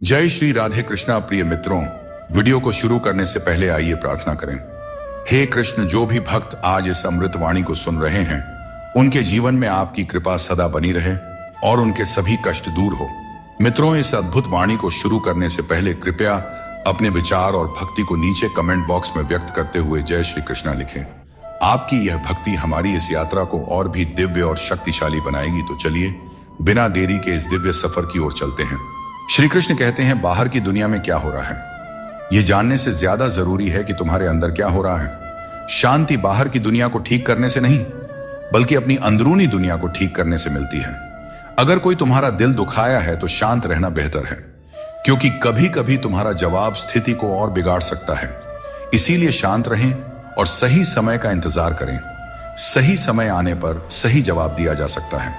जय श्री राधे कृष्णा। प्रिय मित्रों, वीडियो को शुरू करने से पहले आइए प्रार्थना करें। हे कृष्ण, जो भी भक्त आज इस अमृत वाणी को सुन रहे हैं, उनके जीवन में आपकी कृपा सदा बनी रहे और उनके सभी कष्ट दूर हो। मित्रों, इस अद्भुत वाणी को शुरू करने से पहले कृपया अपने विचार और भक्ति को नीचे कमेंट बॉक्स में व्यक्त करते हुए जय श्री कृष्णा लिखें। आपकी यह भक्ति हमारी इस यात्रा को और भी दिव्य और शक्तिशाली बनाएगी। तो चलिए बिना देरी के इस दिव्य सफर की ओर चलते हैं। श्री कृष्ण कहते हैं, बाहर की दुनिया में क्या हो रहा है यह जानने से ज्यादा जरूरी है कि तुम्हारे अंदर क्या हो रहा है। शांति बाहर की दुनिया को ठीक करने से नहीं, बल्कि अपनी अंदरूनी दुनिया को ठीक करने से मिलती है। अगर कोई तुम्हारा दिल दुखाया है तो शांत रहना बेहतर है, क्योंकि कभी कभी तुम्हारा जवाब स्थिति को और बिगाड़ सकता है। इसीलिए शांत रहें और सही समय का इंतजार करें। सही समय आने पर सही जवाब दिया जा सकता है।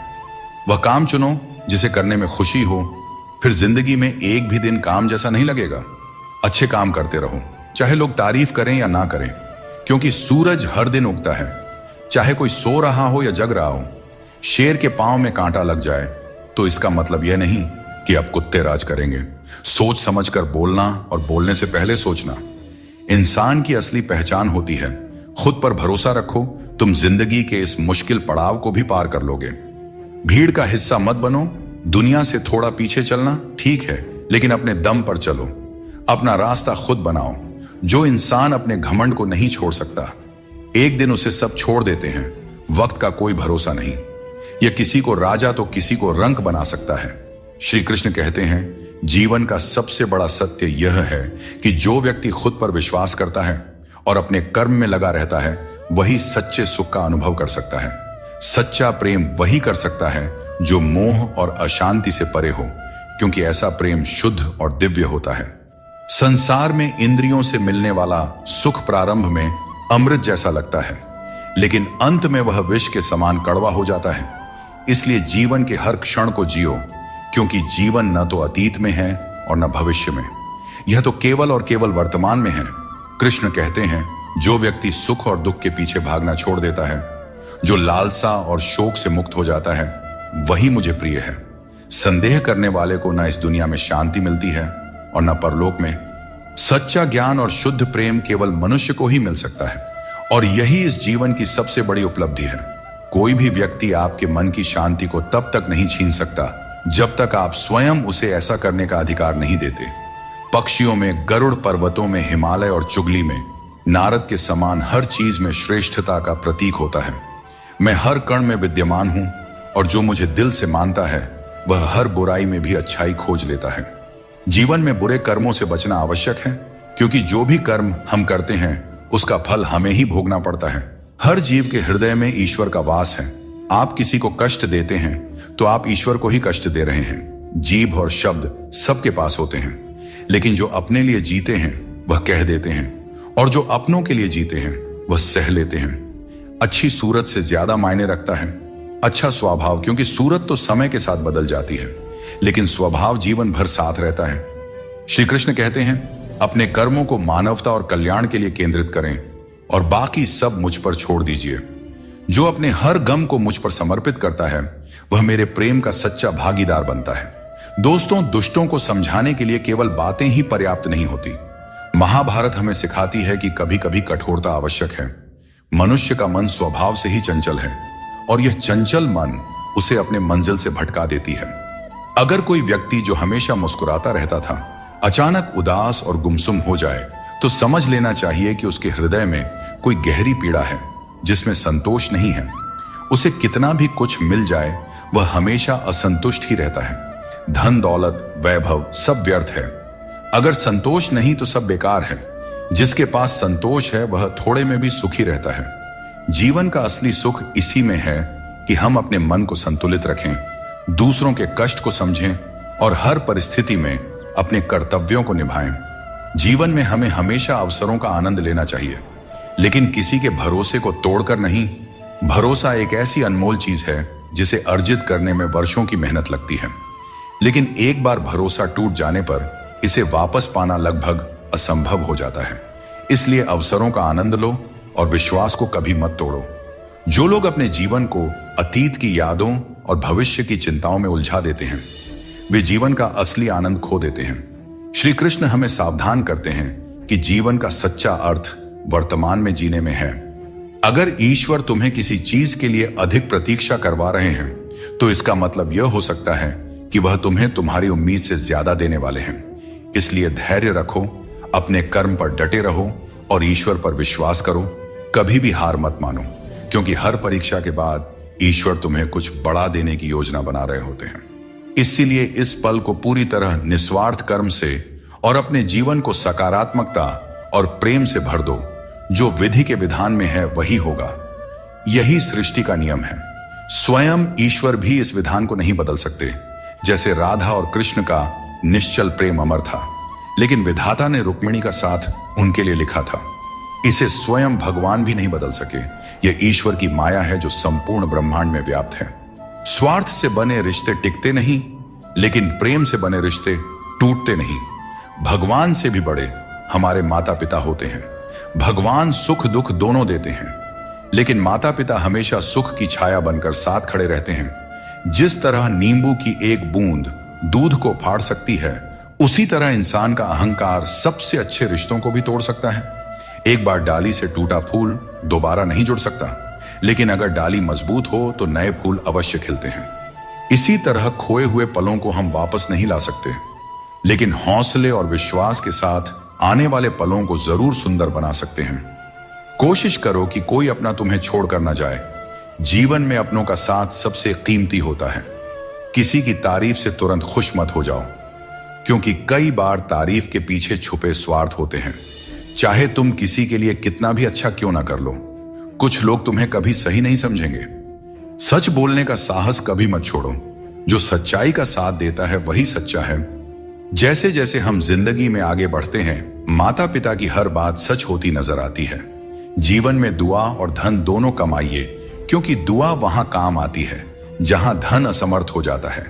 वह काम चुनो जिसे करने में खुशी हो। फिर जिंदगी में एक भी दिन काम जैसा नहीं लगेगा। अच्छे काम करते रहो, चाहे लोग तारीफ करें या ना करें, क्योंकि सूरज हर दिन उगता है। चाहे कोई सो रहा हो या जग रहा हो। शेर के पांव में कांटा लग जाए तो इसका मतलब यह नहीं कि अब कुत्ते राज करेंगे। सोच समझकर बोलना और बोलने से पहले सोचना इंसान की असली पहचान होती है। खुद पर भरोसा रखो, तुम जिंदगी के इस मुश्किल पड़ाव को भी पार कर लोगे। भीड़ का हिस्सा मत बनो। दुनिया से थोड़ा पीछे चलना ठीक है, लेकिन अपने दम पर चलो। अपना रास्ता खुद बनाओ। जो इंसान अपने घमंड को नहीं छोड़ सकता, एक दिन उसे सब छोड़ देते हैं। वक्त का कोई भरोसा नहीं। यह किसी को राजा तो किसी को रंक बना सकता है। श्री कृष्ण कहते हैं, जीवन का सबसे बड़ा सत्य यह है कि जो व्यक्ति खुद पर विश्वास करता है और अपने कर्म में लगा रहता है, वही सच्चे सुख का अनुभव कर सकता है। सच्चा प्रेम वही कर सकता है जो मोह और अशांति से परे हो, क्योंकि ऐसा प्रेम शुद्ध और दिव्य होता है। संसार में इंद्रियों से मिलने वाला सुख प्रारंभ में अमृत जैसा लगता है, लेकिन अंत में वह विष के समान कड़वा हो जाता है। इसलिए जीवन के हर क्षण को जियो, क्योंकि जीवन न तो अतीत में है और न भविष्य में। यह तो केवल और केवल वर्तमान में है। कृष्ण कहते हैं, जो व्यक्ति सुख और दुख के पीछे भागना छोड़ देता है, जो लालसा और शोक से मुक्त हो जाता है, वही मुझे प्रिय है। संदेह करने वाले को न इस दुनिया में शांति मिलती है और न परलोक में। सच्चा ज्ञान और शुद्ध प्रेम केवल मनुष्य को ही मिल सकता है, और यही इस जीवन की सबसे बड़ी उपलब्धि है। कोई भी व्यक्ति आपके मन की शांति को तब तक नहीं छीन सकता जब तक आप स्वयं उसे ऐसा करने का अधिकार नहीं देते। पक्षियों में गरुड़, पर्वतों में हिमालय और चुगली में नारद के समान हर चीज में श्रेष्ठता का प्रतीक होता है। मैं हर कण में विद्यमान हूं, और जो मुझे दिल से मानता है वह हर बुराई में भी अच्छाई खोज लेता है। जीवन में बुरे कर्मों से बचना आवश्यक है, क्योंकि जो भी कर्म हम करते हैं उसका फल हमें ही भोगना पड़ता है। हर जीव के हृदय में ईश्वर का वास है। आप किसी को कष्ट देते हैं तो आप ईश्वर को ही कष्ट दे रहे हैं। जीभ और शब्द सबके पास होते हैं, लेकिन जो अपने लिए जीते हैं वह कह देते हैं, और जो अपनों के लिए जीते हैं वह सह लेते हैं। अच्छी सूरत से ज्यादा मायने रखता है अच्छा स्वभाव, क्योंकि सूरत तो समय के साथ बदल जाती है, लेकिन स्वभाव जीवन भर साथ रहता है। श्री कृष्ण कहते हैं, अपने कर्मों को मानवता और कल्याण के लिए केंद्रित करें और बाकी सब मुझ पर छोड़ दीजिए। जो अपने हर गम को मुझ पर समर्पित करता है वह मेरे प्रेम का सच्चा भागीदार बनता है। दोस्तों, दुष्टों को समझाने के लिए केवल बातें ही पर्याप्त नहीं होती। महाभारत हमें सिखाती है कि कभी कभी कठोरता आवश्यक है। मनुष्य का मन स्वभाव से ही चंचल है, और यह चंचल मन उसे अपने मंजिल से भटका देती है। अगर कोई व्यक्ति जो हमेशा मुस्कुराता रहता था अचानक उदास और गुमसुम हो जाए, तो समझ लेना चाहिए कि उसके हृदय में कोई गहरी पीड़ा है जिसमें संतोष नहीं है। उसे कितना भी कुछ मिल जाए वह हमेशा असंतुष्ट ही रहता है। धन, दौलत, वैभव सब व्यर्थ है। अगर संतोष नहीं तो सब बेकार है। जिसके पास संतोष है वह थोड़े में भी सुखी रहता है। जीवन का असली सुख इसी में है कि हम अपने मन को संतुलित रखें, दूसरों के कष्ट को समझें और हर परिस्थिति में अपने कर्तव्यों को निभाएं। जीवन में हमें हमेशा अवसरों का आनंद लेना चाहिए, लेकिन किसी के भरोसे को तोड़कर नहीं। भरोसा एक ऐसी अनमोल चीज है जिसे अर्जित करने में वर्षों की मेहनत लगती है, लेकिन एक बार भरोसा टूट जाने पर इसे वापस पाना लगभग असंभव हो जाता है। इसलिए अवसरों का आनंद लो और विश्वास को कभी मत तोड़ो। जो लोग अपने जीवन को अतीत की यादों और भविष्य की चिंताओं में उलझा देते हैं, वे जीवन का असली आनंद खो देते हैं। श्री कृष्ण हमें सावधान करते हैं कि जीवन का सच्चा अर्थ वर्तमान में जीने में है। अगर ईश्वर तुम्हें किसी चीज के लिए अधिक प्रतीक्षा करवा रहे हैं तो इसका मतलब यह हो सकता है कि वह तुम्हें तुम्हारी उम्मीद से ज्यादा देने वाले हैं। इसलिए धैर्य रखो, अपने कर्म पर डटे रहो और ईश्वर पर विश्वास करो। कभी भी हार मत मानो, क्योंकि हर परीक्षा के बाद ईश्वर तुम्हें कुछ बड़ा देने की योजना बना रहे होते हैं। इसीलिए इस पल को पूरी तरह निस्वार्थ कर्म से और अपने जीवन को सकारात्मकता और प्रेम से भर दो। जो विधि के विधान में है वही होगा। यही सृष्टि का नियम है। स्वयं ईश्वर भी इस विधान को नहीं बदल सकते। जैसे राधा और कृष्ण का निश्चल प्रेम अमर था, लेकिन विधाता ने रुक्मिणी का साथ उनके लिए लिखा था। इसे स्वयं भगवान भी नहीं बदल सके। यह ईश्वर की माया है जो संपूर्ण ब्रह्मांड में व्याप्त है। स्वार्थ से बने रिश्ते टिकते नहीं, लेकिन प्रेम से बने रिश्ते टूटते नहीं। भगवान से भी बड़े हमारे माता पिता होते हैं। भगवान सुख दुख दोनों देते हैं, लेकिन माता पिता हमेशा सुख की छाया बनकर साथ खड़े रहते हैं। जिस तरह नींबू की एक बूंद दूध को फाड़ सकती है, उसी तरह इंसान का अहंकार सबसे अच्छे रिश्तों को भी तोड़ सकता है। एक बार डाली से टूटा फूल दोबारा नहीं जुड़ सकता, लेकिन अगर डाली मजबूत हो तो नए फूल अवश्य खिलते हैं। इसी तरह खोए हुए पलों को हम वापस नहीं ला सकते, लेकिन हौसले और विश्वास के साथ आने वाले पलों को जरूर सुंदर बना सकते हैं। कोशिश करो कि कोई अपना तुम्हें छोड़कर ना जाए। जीवन में अपनों का साथ सबसे कीमती होता है। किसी की तारीफ से तुरंत खुश मत हो जाओ, क्योंकि कई बार तारीफ के पीछे छुपे स्वार्थ होते हैं। चाहे तुम किसी के लिए कितना भी अच्छा क्यों ना कर लो, कुछ लोग तुम्हें कभी सही नहीं समझेंगे। सच बोलने का साहस कभी मत छोड़ो। जो सच्चाई का साथ देता है वही सच्चा है। जैसे जैसे हम जिंदगी में आगे बढ़ते हैं, माता पिता की हर बात सच होती नजर आती है। जीवन में दुआ और धन दोनों कमाइए, क्योंकि दुआ वहां काम आती है जहां धन असमर्थ हो जाता है।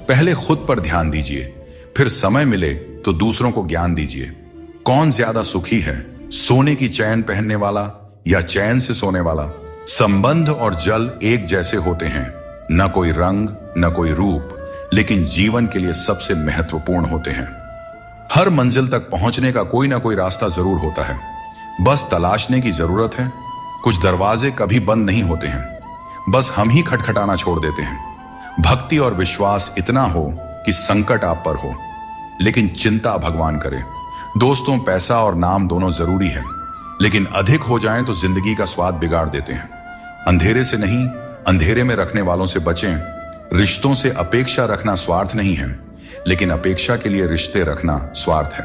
पहले खुद पर ध्यान दीजिए, फिर समय मिले तो दूसरों को ज्ञान दीजिए। कौन ज्यादा सुखी है, सोने की चैन पहनने वाला या चैन से सोने वाला? संबंध और जल एक जैसे होते हैं, न कोई रंग न कोई रूप, लेकिन जीवन के लिए सबसे महत्वपूर्ण होते हैं। हर मंजिल तक पहुंचने का कोई ना कोई रास्ता जरूर होता है, बस तलाशने की जरूरत है। कुछ दरवाजे कभी बंद नहीं होते हैं, बस हम ही खटखटाना छोड़ देते हैं। भक्ति और विश्वास इतना हो कि संकट आप पर हो, लेकिन चिंता भगवान करे। दोस्तों, पैसा और नाम दोनों जरूरी है, लेकिन अधिक हो जाएं तो जिंदगी का स्वाद बिगाड़ देते हैं। अंधेरे से नहीं, अंधेरे में रखने वालों से बचें। रिश्तों से अपेक्षा रखना स्वार्थ नहीं है, लेकिन अपेक्षा के लिए रिश्ते रखना स्वार्थ है।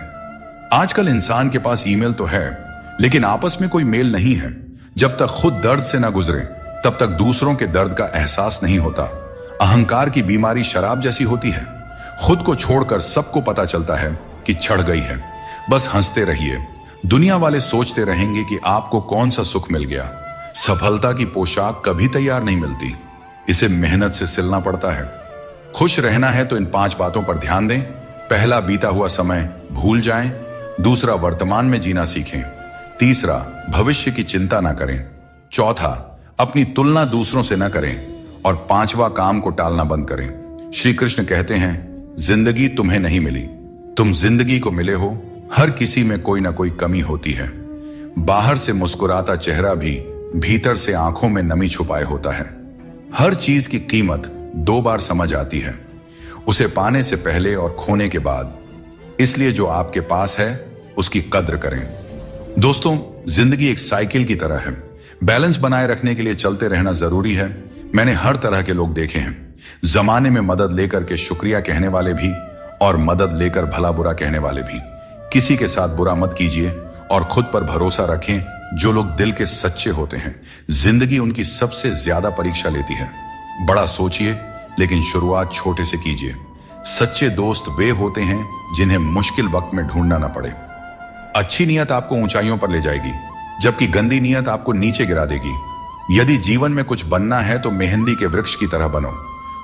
आजकल इंसान के पास ईमेल तो है, लेकिन आपस में कोई मेल नहीं है। जब तक खुद दर्द से ना गुजरे, तब तक दूसरों के दर्द का एहसास नहीं होता। अहंकार की बीमारी शराब जैसी होती है। खुद को छोड़कर सबको पता चलता है कि छड़ गई है। बस हंसते रहिए। दुनिया वाले सोचते रहेंगे कि आपको कौन सा सुख मिल गया। सफलता की पोशाक कभी तैयार नहीं मिलती, इसे मेहनत से सिलना पड़ता है। खुश रहना है तो इन 5 बातों पर ध्यान दें। पहला, बीता हुआ समय भूल जाएं। दूसरा, वर्तमान में जीना सीखें। तीसरा, भविष्य की चिंता ना करें। चौथा, अपनी तुलना दूसरों से ना करें। और 5वां, काम को टालना बंद करें। श्री कृष्ण कहते हैं, जिंदगी तुम्हें नहीं मिली, तुम जिंदगी को मिले हो। हर किसी में कोई ना कोई कमी होती है। बाहर से मुस्कुराता चेहरा भी भीतर से आंखों में नमी छुपाए होता है। हर चीज की कीमत 2 बार समझ आती है, उसे पाने से पहले और खोने के बाद। इसलिए जो आपके पास है उसकी कद्र करें। दोस्तों, जिंदगी एक साइकिल की तरह है। बैलेंस बनाए रखने के लिए चलते रहना जरूरी है। मैंने हर तरह के लोग देखे हैं। जमाने में मदद लेकर के शुक्रिया कहने वाले भी, और मदद लेकर भला बुरा कहने वाले भी। किसी के साथ बुरा मत कीजिए और खुद पर भरोसा रखें। जो लोग दिल के सच्चे होते हैं, जिंदगी उनकी सबसे ज्यादा परीक्षा लेती है। बड़ा सोचिए, लेकिन शुरुआत छोटे से कीजिए। सच्चे दोस्त वे होते हैं जिन्हें मुश्किल वक्त में ढूंढना ना पड़े। अच्छी नीयत आपको ऊंचाइयों पर ले जाएगी, जबकि गंदी नीयत आपको नीचे गिरा देगी। यदि जीवन में कुछ बनना है तो मेहंदी के वृक्ष की तरह बनो,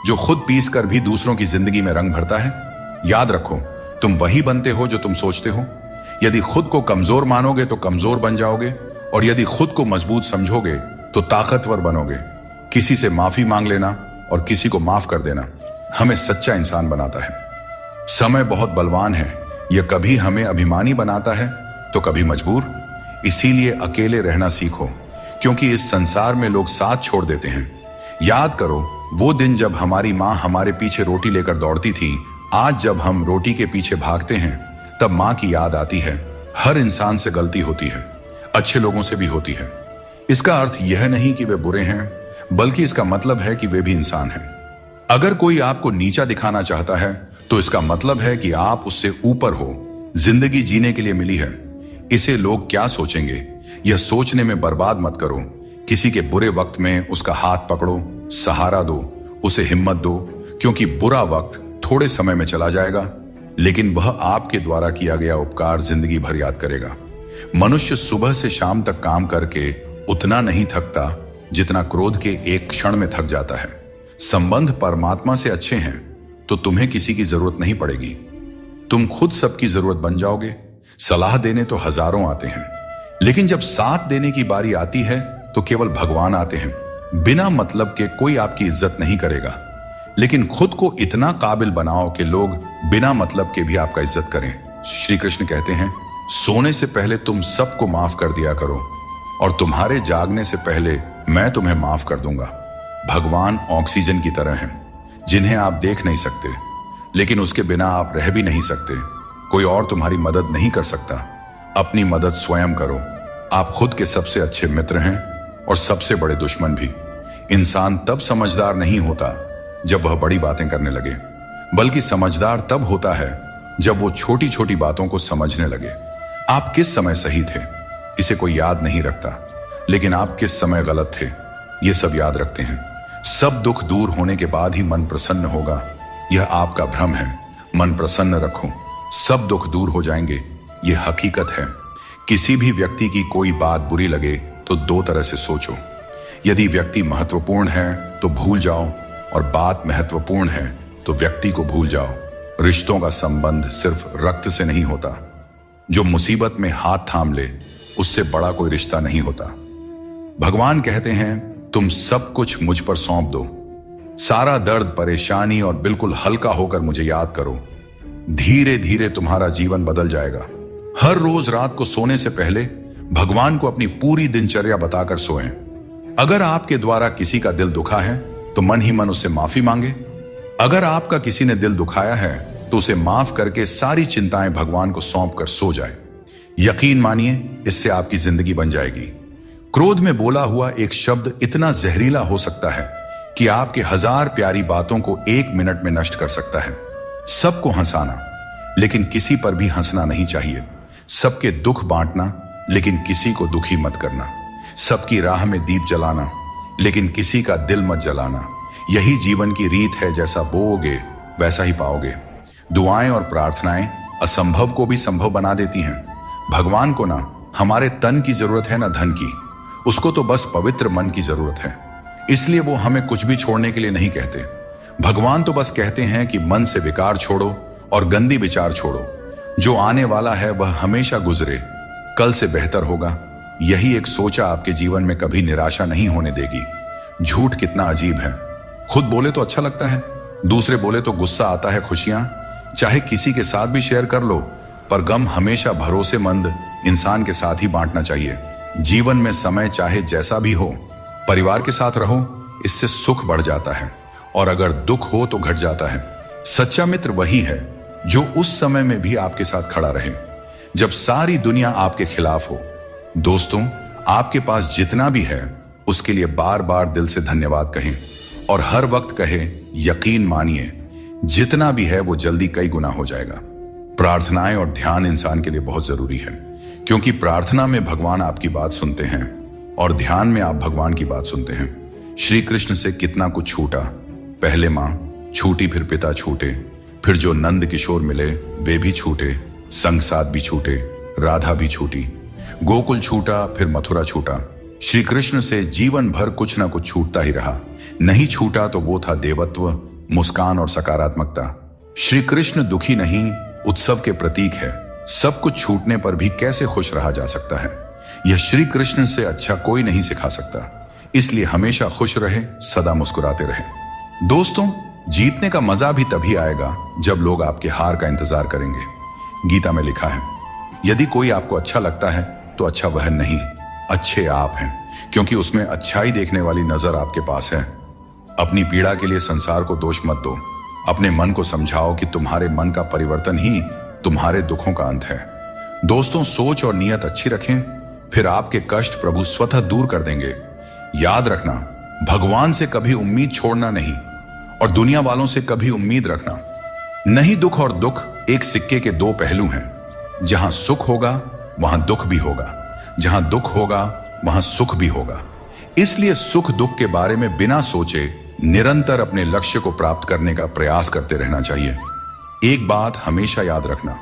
जो खुद पीस कर भी दूसरों की जिंदगी में रंग भरता है। याद रखो, तुम वही बनते हो जो तुम सोचते हो। यदि खुद को कमजोर मानोगे तो कमजोर बन जाओगे, और यदि खुद को मजबूत समझोगे तो ताकतवर बनोगे। किसी से माफी मांग लेना और किसी को माफ कर देना हमें सच्चा इंसान बनाता है। समय बहुत बलवान है, यह कभी हमें अभिमानी बनाता है तो कभी मजबूर। इसीलिए अकेले रहना सीखो, क्योंकि इस संसार में लोग साथ छोड़ देते हैं। याद करो वो दिन जब हमारी माँ हमारे पीछे रोटी लेकर दौड़ती थी। आज जब हम रोटी के पीछे भागते हैं तब माँ की याद आती है। हर इंसान से गलती होती है, अच्छे लोगों से भी होती है। इसका अर्थ यह नहीं कि वे बुरे हैं, बल्कि इसका मतलब है कि वे भी इंसान हैं। अगर कोई आपको नीचा दिखाना चाहता है तो इसका मतलब है कि आप उससे ऊपर हो। जिंदगी जीने के लिए मिली है, इसे लोग क्या सोचेंगे यह सोचने में बर्बाद मत करो। किसी के बुरे वक्त में उसका हाथ पकड़ो, सहारा दो, उसे हिम्मत दो, क्योंकि बुरा वक्त थोड़े समय में चला जाएगा, लेकिन वह आपके द्वारा किया गया उपकार जिंदगी भर याद करेगा। मनुष्य सुबह से शाम तक काम करके उतना नहीं थकता जितना क्रोध के एक क्षण में थक जाता है। संबंध परमात्मा से अच्छे हैं तो तुम्हें किसी की जरूरत नहीं पड़ेगी। तुम खुद सबकी जरूरत बन जाओगे। सलाह देने तो हजारों आते हैं, लेकिन जब साथ देने की बारी आती है तो केवल भगवान आते हैं। बिना मतलब के कोई आपकी इज्जत नहीं करेगा, लेकिन खुद को इतना काबिल बनाओ कि लोग बिना मतलब के भी आपका इज्जत करें। श्री कृष्ण कहते हैं, सोने से पहले तुम सबको माफ कर दिया करो और तुम्हारे जागने से पहले मैं तुम्हें माफ कर दूंगा। भगवान ऑक्सीजन की तरह हैं, जिन्हें आप देख नहीं सकते, लेकिन उसके बिना आप रह भी नहीं सकते। कोई और तुम्हारी मदद नहीं कर सकता। अपनी मदद स्वयं करो। आप खुद के सबसे अच्छे मित्र हैं और सबसे बड़े दुश्मन भी। इंसान तब समझदार नहीं होता जब वह बड़ी बातें करने लगे, बल्कि समझदार तब होता है जब वो छोटी छोटी बातों को समझने लगे। आप किस समय सही थे इसे कोई याद नहीं रखता, लेकिन आप किस समय गलत थे ये सब याद रखते हैं। सब दुख दूर होने के बाद ही मन प्रसन्न होगा, यह आपका भ्रम है। मन प्रसन्न रखो, सब दुख दूर हो जाएंगे, यह हकीकत है। किसी भी व्यक्ति की कोई बात बुरी लगे तो दो तरह से सोचो। यदि व्यक्ति महत्वपूर्ण है तो भूल जाओ, और बात महत्वपूर्ण है तो व्यक्ति को भूल जाओ। रिश्तों का संबंध सिर्फ रक्त से नहीं होता। जो मुसीबत में हाथ थाम ले उससे बड़ा कोई रिश्ता नहीं होता। भगवान कहते हैं, तुम सब कुछ मुझ पर सौंप दो। सारा दर्द, परेशानी और बिल्कुल हल्का होकर मुझे याद करो। धीरे धीरे तुम्हारा जीवन बदल जाएगा। हर रोज रात को सोने से पहले भगवान को अपनी पूरी दिनचर्या बताकर सोएं। अगर आपके द्वारा किसी का दिल दुखा है तो मन ही मन उससे माफी मांगे। अगर आपका किसी ने दिल दुखाया है तो उसे माफ करके सारी चिंताएं भगवान को सौंप कर सो जाए। यकीन मानिए, इससे आपकी जिंदगी बन जाएगी। क्रोध में बोला हुआ एक शब्द इतना जहरीला हो सकता है कि आपके हजार प्यारी बातों को एक मिनट में नष्ट कर सकता है। सबको हंसाना, लेकिन किसी पर भी हंसना नहीं चाहिए। सबके दुख बांटना, लेकिन किसी को दुखी मत करना। सबकी राह में दीप जलाना, लेकिन किसी का दिल मत जलाना। यही जीवन की रीत है, जैसा बोओगे वैसा ही पाओगे। दुआएं और प्रार्थनाएं असंभव को भी संभव बना देती हैं। भगवान को ना हमारे तन की जरूरत है ना धन की, उसको तो बस पवित्र मन की जरूरत है। इसलिए वो हमें कुछ भी छोड़ने के लिए नहीं कहते। भगवान तो बस कहते हैं कि मन से विकार छोड़ो और गंदी विचार छोड़ो। जो आने वाला है वह हमेशा गुजरे, कल से बेहतर होगा। यही एक सोचा आपके जीवन में कभी निराशा नहीं होने देगी। झूठ कितना अजीब है। खुद बोले तो अच्छा लगता है, दूसरे बोले तो गुस्सा आता है। खुशियां चाहे किसी के साथ भी शेयर कर लो, पर गम हमेशा भरोसेमंद इंसान के साथ ही बांटना चाहिए। जीवन में समय चाहे जैसा भी हो, परिवार के साथ रहो, इससे सुख बढ़ जाता है, और अगर दुख हो तो घट जाता है। सच्चा मित्र वही है जो उस समय में भी आपके साथ खड़ा रहे जब सारी दुनिया आपके खिलाफ हो। दोस्तों, आपके पास जितना भी है उसके लिए बार बार दिल से धन्यवाद कहें, और हर वक्त कहें, यकीन मानिए जितना भी है वो जल्दी कई गुना हो जाएगा। प्रार्थनाएं और ध्यान इंसान के लिए बहुत जरूरी है, क्योंकि प्रार्थना में भगवान आपकी बात सुनते हैं और ध्यान में आप भगवान की बात सुनते हैं। श्री कृष्ण से कितना कुछ छूटा। पहले मां छूटी, फिर पिता छूटे, फिर जो नंद किशोर मिले वे भी छूटे, संग साथ भी छूटे, राधा भी छूटी, गोकुल छूटा, फिर मथुरा छूटा। श्री कृष्ण से जीवन भर कुछ ना कुछ छूटता ही रहा। नहीं छूटा तो वो था देवत्व, मुस्कान और सकारात्मकता। श्री कृष्ण दुखी नहीं, उत्सव के प्रतीक है। सब कुछ छूटने पर भी कैसे खुश रहा जा सकता है, यह श्री कृष्ण से अच्छा कोई नहीं सिखा सकता। इसलिए हमेशा खुश रहे, सदा मुस्कुराते रहे। दोस्तों, जीतने का मजा भी तभी आएगा जब लोग आपके हार का इंतजार करेंगे। गीता में लिखा है, यदि कोई आपको अच्छा लगता है तो अच्छा वह नहीं, अच्छे आप हैं, क्योंकि उसमें अच्छाई देखने वाली नजर आपके पास है। अपनी पीड़ा के लिए संसार को दोष मत दो। अपने मन को समझाओ कि तुम्हारे मन का परिवर्तन ही तुम्हारे दुखों का अंत है। दोस्तों, सोच और नीयत अच्छी रखें, फिर आपके कष्ट प्रभु स्वतः दूर कर देंगे। याद रखना, भगवान से कभी उम्मीद छोड़ना नहीं और दुनिया वालों से कभी उम्मीद रखना नहीं। दुख और दुख एक सिक्के के दो पहलू हैं। जहां सुख होगा वहां दुख भी होगा, जहां दुख होगा वहां सुख भी होगा। इसलिए सुख दुख के बारे में बिना सोचे निरंतर अपने लक्ष्य को प्राप्त करने का प्रयास करते रहना चाहिए। एक बात हमेशा याद रखना,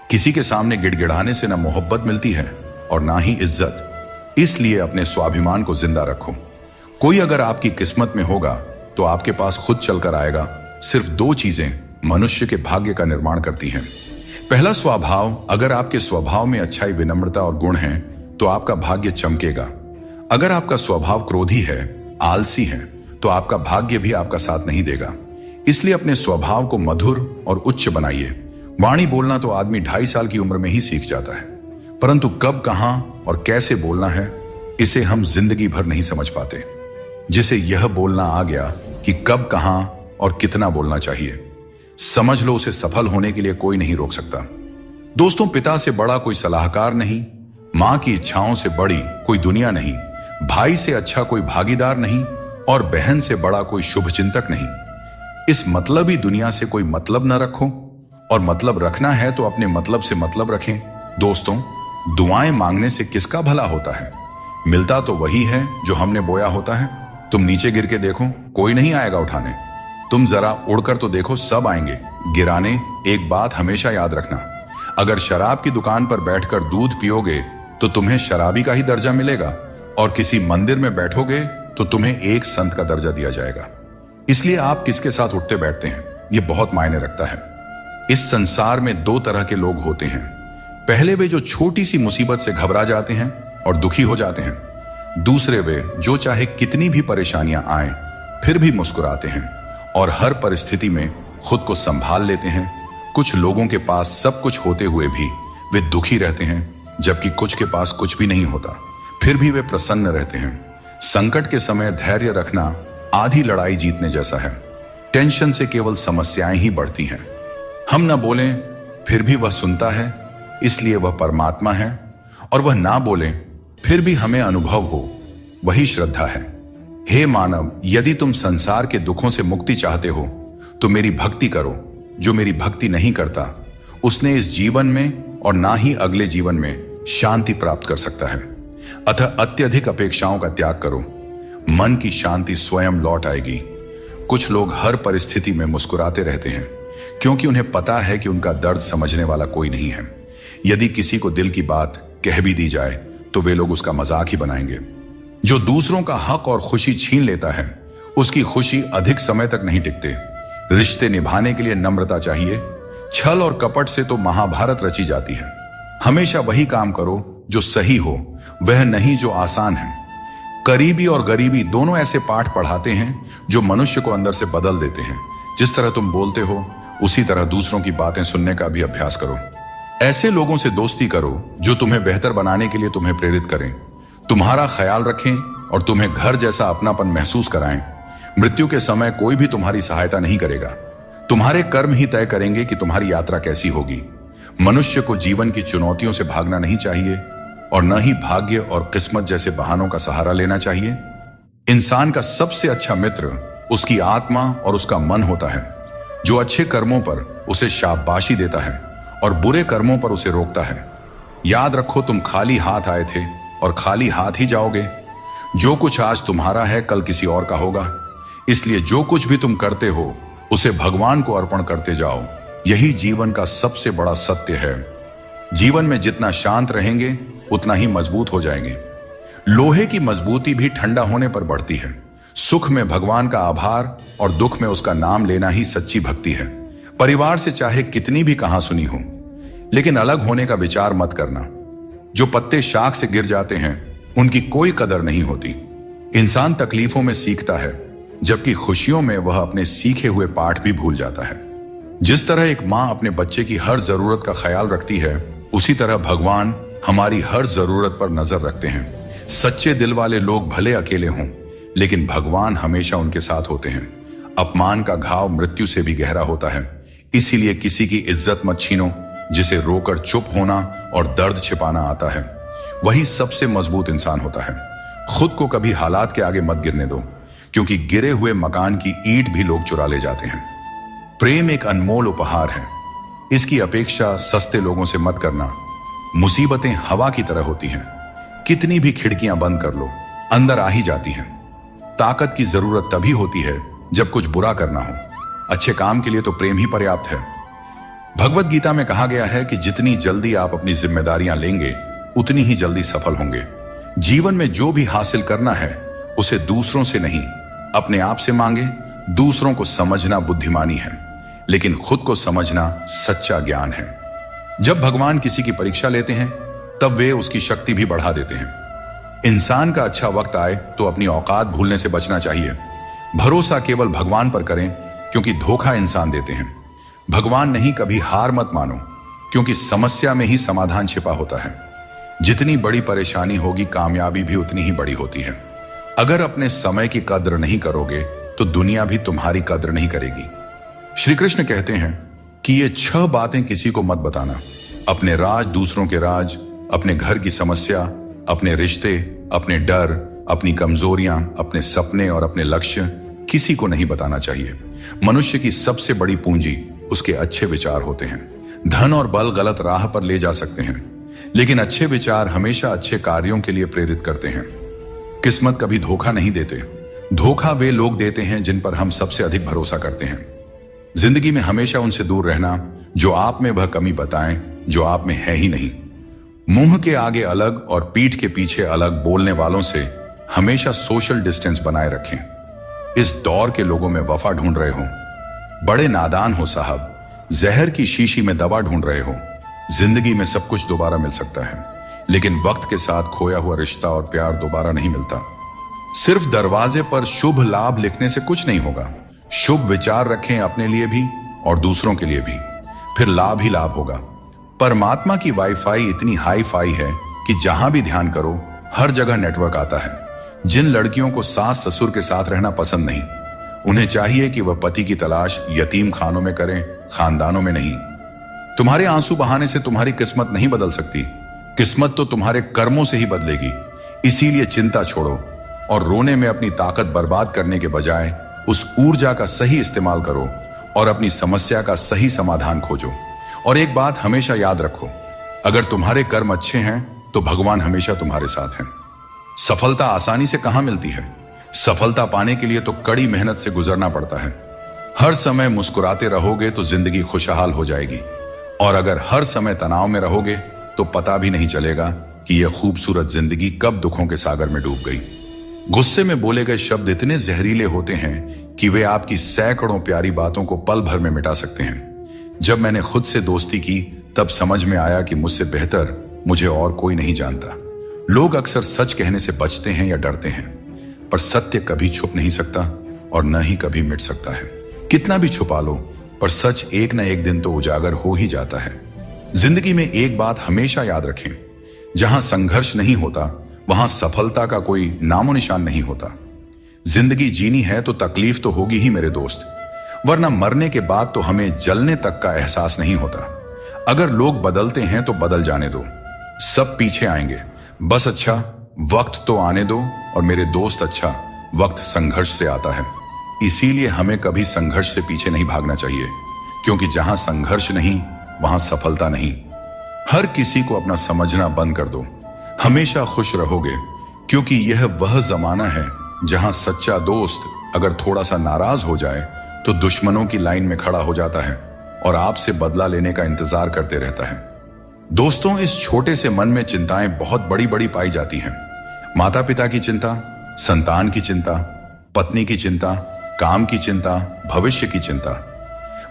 किसी के सामने गिड़गिड़ाने से ना मोहब्बत मिलती है और ना ही इज्जत। इसलिए अपने स्वाभिमान को जिंदा रखो। कोई अगर आपकी किस्मत में होगा तो आपके पास खुद चलकर आएगा। सिर्फ दो चीजें मनुष्य के भाग्य का निर्माण करती हैं। पहला, स्वभाव। अगर आपके स्वभाव में अच्छाई, विनम्रता और गुण हैं तो आपका भाग्य चमकेगा। अगर आपका स्वभाव क्रोधी है, आलसी है, तो आपका भाग्य भी आपका साथ नहीं देगा। इसलिए अपने स्वभाव को मधुर और उच्च बनाइए। वाणी बोलना तो आदमी 2.5 साल की उम्र में ही सीख जाता है, परंतु कब, कहां और कैसे बोलना है, इसे हम जिंदगी भर नहीं समझ पाते। जिसे यह बोलना आ गया कि कब, कहां और कितना बोलना चाहिए, समझ लो उसे सफल होने के लिए कोई नहीं रोक सकता। दोस्तों, पिता से बड़ा कोई सलाहकार नहीं, मां की इच्छाओं से बड़ी कोई दुनिया नहीं, भाई से अच्छा कोई भागीदार नहीं और बहन से बड़ा कोई शुभ चिंतक नहीं। इस मतलबी दुनिया से कोई मतलब न रखो, और मतलब रखना है तो अपने मतलब से मतलब रखें। दोस्तों, दुआएं मांगने से किसका भला होता है? मिलता तो वही है जो हमने बोया होता है। तुम नीचे गिर के देखो, कोई नहीं आएगा उठाने। तुम जरा उड़कर तो देखो, सब आएंगे गिराने। एक बात हमेशा याद रखना, अगर शराब की दुकान पर बैठकर दूध पियोगे तो तुम्हें शराबी का ही दर्जा मिलेगा, और किसी मंदिर में बैठोगे तो तुम्हें एक संत का दर्जा दिया जाएगा। इसलिए आप किसके साथ उठते बैठते हैं, यह बहुत मायने रखता है। इस संसार में दो तरह के लोग होते हैं। पहले वे जो छोटी सी मुसीबत से घबरा जाते हैं और दुखी हो जाते हैं। दूसरे वे जो चाहे कितनी भी परेशानियां आएं फिर भी मुस्कुराते हैं और हर परिस्थिति में खुद को संभाल लेते हैं। कुछ लोगों के पास सब कुछ होते हुए भी वे दुखी रहते हैं, जबकि कुछ के पास कुछ भी नहीं होता, फिर भी वे प्रसन्न रहते हैं। संकट के समय धैर्य रखना आधी लड़ाई जीतने जैसा है। टेंशन से केवल समस्याएं ही बढ़ती हैं। हम न बोलें फिर भी वह सुनता है, इसलिए वह परमात्मा है, और वह ना बोले फिर भी हमें अनुभव हो, वही श्रद्धा है। हे मानव, यदि तुम संसार के दुखों से मुक्ति चाहते हो तो मेरी भक्ति करो। जो मेरी भक्ति नहीं करता उसने इस जीवन में और ना ही अगले जीवन में शांति प्राप्त कर सकता है। अतः अत्यधिक अपेक्षाओं का त्याग करो, मन की शांति स्वयं लौट आएगी। कुछ लोग हर परिस्थिति में मुस्कुराते रहते हैं क्योंकि उन्हें पता है कि उनका दर्द समझने वाला कोई नहीं है। यदि किसी को दिल की बात कह भी दी जाए तो वे लोग उसका मजाक ही बनाएंगे। जो दूसरों का हक और खुशी छीन लेता है उसकी खुशी अधिक समय तक नहीं टिकते। रिश्ते निभाने के लिए नम्रता चाहिए। छल और कपट से तो महाभारत रची जाती है। हमेशा वही काम करो जो सही हो, वह नहीं जो आसान है। करीबी और गरीबी दोनों ऐसे पाठ पढ़ाते हैं जो मनुष्य को अंदर से बदल देते हैं। जिस तरह तुम बोलते हो उसी तरह दूसरों की बातें सुनने का भी अभ्यास करो। ऐसे लोगों से दोस्ती करो जो तुम्हें बेहतर बनाने के लिए तुम्हें प्रेरित करें, तुम्हारा ख्याल रखें और तुम्हें घर जैसा अपनापन महसूस कराएं। मृत्यु के समय कोई भी तुम्हारी सहायता नहीं करेगा। तुम्हारे कर्म ही तय करेंगे कि तुम्हारी यात्रा कैसी होगी। मनुष्य को जीवन की चुनौतियों से भागना नहीं चाहिए और न ही भाग्य और किस्मत जैसे बहानों का सहारा लेना चाहिए। इंसान का सबसे अच्छा मित्र उसकी आत्मा और उसका मन होता है, जो अच्छे कर्मों पर उसे शाबाशी देता है और बुरे कर्मों पर उसे रोकता है। याद रखो, तुम खाली हाथ आए थे और खाली हाथ ही जाओगे। जो कुछ आज तुम्हारा है कल किसी और का होगा। इसलिए जो कुछ भी तुम करते हो उसे भगवान को अर्पण करते जाओ। यही जीवन का सबसे बड़ा सत्य है। जीवन में जितना शांत रहेंगे उतना ही मजबूत हो जाएंगे। लोहे की मजबूती भी ठंडा होने पर बढ़ती है। सुख में भगवान का आभार और दुख में उसका नाम लेना ही सच्ची भक्ति है। परिवार से चाहे कितनी भी कहां सुनी हो, लेकिन अलग होने का विचार मत करना। जो पत्ते शाख से गिर जाते हैं उनकी कोई कदर नहीं होती। इंसान तकलीफों में सीखता है, जबकि खुशियों में वह अपने सीखे हुए पाठ भी भूल जाता है। जिस तरह एक माँ अपने बच्चे की हर जरूरत का ख्याल रखती है, उसी तरह भगवान हमारी हर जरूरत पर नजर रखते हैं। सच्चे दिल वाले लोग भले अकेले हों, लेकिन भगवान हमेशा उनके साथ होते हैं। अपमान का घाव मृत्यु से भी गहरा होता है, इसीलिए किसी की इज्जत मत छीनो। जिसे रोकर चुप होना और दर्द छिपाना आता है, वही सबसे मजबूत इंसान होता है। खुद को कभी हालात के आगे मत गिरने दो, क्योंकि गिरे हुए मकान की ईंट भी लोग चुरा ले जाते हैं। प्रेम एक अनमोल उपहार है, इसकी अपेक्षा सस्ते लोगों से मत करना। मुसीबतें हवा की तरह होती हैं, कितनी भी खिड़कियां बंद कर लो, अंदर आ ही जाती हैं। ताकत की जरूरत तभी होती है जब कुछ बुरा करना हो। अच्छे काम के लिए तो प्रेम ही पर्याप्त है। भगवत गीता में कहा गया है कि जितनी जल्दी आप अपनी जिम्मेदारियां लेंगे, उतनी ही जल्दी सफल होंगे। जीवन में जो भी हासिल करना है, उसे दूसरों से नहीं, अपने आप से मांगे। दूसरों को समझना बुद्धिमानी है, लेकिन खुद को समझना सच्चा ज्ञान है। जब भगवान किसी की परीक्षा लेते हैं, तब वे उसकी शक्ति भी बढ़ा देते हैं। इंसान का अच्छा वक्त आए तो अपनी औकात भूलने से बचना चाहिए। भरोसा केवल भगवान पर करें, क्योंकि धोखा इंसान देते हैं। भगवान नहीं, कभी हार मत मानो, क्योंकि समस्या में ही समाधान छिपा होता है। जितनी बड़ी परेशानी होगी, कामयाबी भी उतनी ही बड़ी होती है। अगर अपने समय की कद्र नहीं करोगे, तो दुनिया भी तुम्हारी कद्र नहीं करेगी। श्री कृष्ण कहते हैं कि ये 6 बातें किसी को मत बताना। अपने राज, दूसरों के राज, अपने घर की समस्या, अपने रिश्ते, अपने डर, अपनी कमजोरियां, अपने सपने और अपने लक्ष्य किसी को नहीं बताना चाहिए। मनुष्य की सबसे बड़ी पूंजी उसके अच्छे विचार होते हैं। धन और बल गलत राह पर ले जा सकते हैं, लेकिन अच्छे विचार हमेशा अच्छे कार्यों के लिए प्रेरित करते हैं। किस्मत कभी धोखा नहीं देते। धोखा वे लोग देते हैं जिन पर हम सबसे अधिक भरोसा करते हैं। जिंदगी में हमेशा उनसे दूर रहना जो आप में वह कमी बताएं जो आप में है ही नहीं। मुंह के आगे अलग और पीठ के पीछे अलग बोलने वालों से हमेशा सोशल डिस्टेंस बनाए रखें। इस दौर के लोगों में वफा ढूंढ रहे हो, बड़े नादान हो साहब। जहर की शीशी में दवा ढूंढ रहे हो। जिंदगी में सब कुछ दोबारा मिल सकता है, लेकिन वक्त के साथ खोया हुआ रिश्ता और प्यार दोबारा नहीं मिलता। सिर्फ दरवाजे पर शुभ लाभ लिखने से कुछ नहीं होगा। शुभ विचार रखें अपने लिए भी और दूसरों के लिए भी, फिर लाभ ही लाभ होगा। परमात्मा की वाईफाई इतनी हाई फाई है कि जहां भी ध्यान करो, हर जगह नेटवर्क आता है। जिन लड़कियों को सास ससुर के साथ रहना पसंद नहीं, उन्हें चाहिए कि वह पति की तलाश यतीम खानों में करें, खानदानों में नहीं। तुम्हारे आंसू बहाने से तुम्हारी किस्मत नहीं बदल सकती। किस्मत तो तुम्हारे कर्मों से ही बदलेगी। इसीलिए चिंता छोड़ो और रोने में अपनी ताकत बर्बाद करने के बजाय उस ऊर्जा का सही इस्तेमाल करो और अपनी समस्या का सही समाधान खोजो। और एक बात हमेशा याद रखो, अगर तुम्हारे कर्म अच्छे हैं तो भगवान हमेशा तुम्हारे साथ हैं। सफलता आसानी से कहां मिलती है? सफलता पाने के लिए तो कड़ी मेहनत से गुजरना पड़ता है। हर समय मुस्कुराते रहोगे तो जिंदगी खुशहाल हो जाएगी, और अगर हर समय तनाव में रहोगे तो पता भी नहीं चलेगा कि यह खूबसूरत जिंदगी कब दुखों के सागर में डूब गई। गुस्से में बोले गए शब्द इतने जहरीले होते हैं कि वे आपकी सैकड़ों प्यारी बातों को पल भर में मिटा सकते हैं। जब मैंने खुद से दोस्ती की, तब समझ में आया कि मुझसे बेहतर मुझे और कोई नहीं जानता। लोग अक्सर सच कहने से बचते हैं या डरते हैं, पर सत्य कभी छुप नहीं सकता और न ही कभी मिट सकता है। कितना भी छुपा लो, पर सच एक न एक दिन तो उजागर हो ही जाता है। जिंदगी में एक बात हमेशा याद रखें, जहां संघर्ष नहीं होता वहां सफलता का कोई नामो निशान नहीं होता। जिंदगी जीनी है तो तकलीफ तो होगी ही मेरे दोस्त, वरना मरने के बाद तो हमें जलने तक का एहसास नहीं होता। अगर लोग बदलते हैं तो बदल जाने दो, सब पीछे आएंगे। बस अच्छा वक्त तो आने दो, और मेरे दोस्त अच्छा वक्त संघर्ष से आता है। इसीलिए हमें कभी संघर्ष से पीछे नहीं भागना चाहिए, क्योंकि जहां संघर्ष नहीं वहां सफलता नहीं। हर किसी को अपना समझना बंद कर दो, हमेशा खुश रहोगे, क्योंकि यह वह जमाना है जहां सच्चा दोस्त अगर थोड़ा सा नाराज हो जाए तो दुश्मनों की लाइन में खड़ा हो जाता है और आपसे बदला लेने का इंतजार करते रहता है। दोस्तों, इस छोटे से मन में चिंताएं बहुत बड़ी बड़ी पाई जाती हैं। माता पिता की चिंता, संतान की चिंता, पत्नी की चिंता, काम की चिंता, भविष्य की चिंता।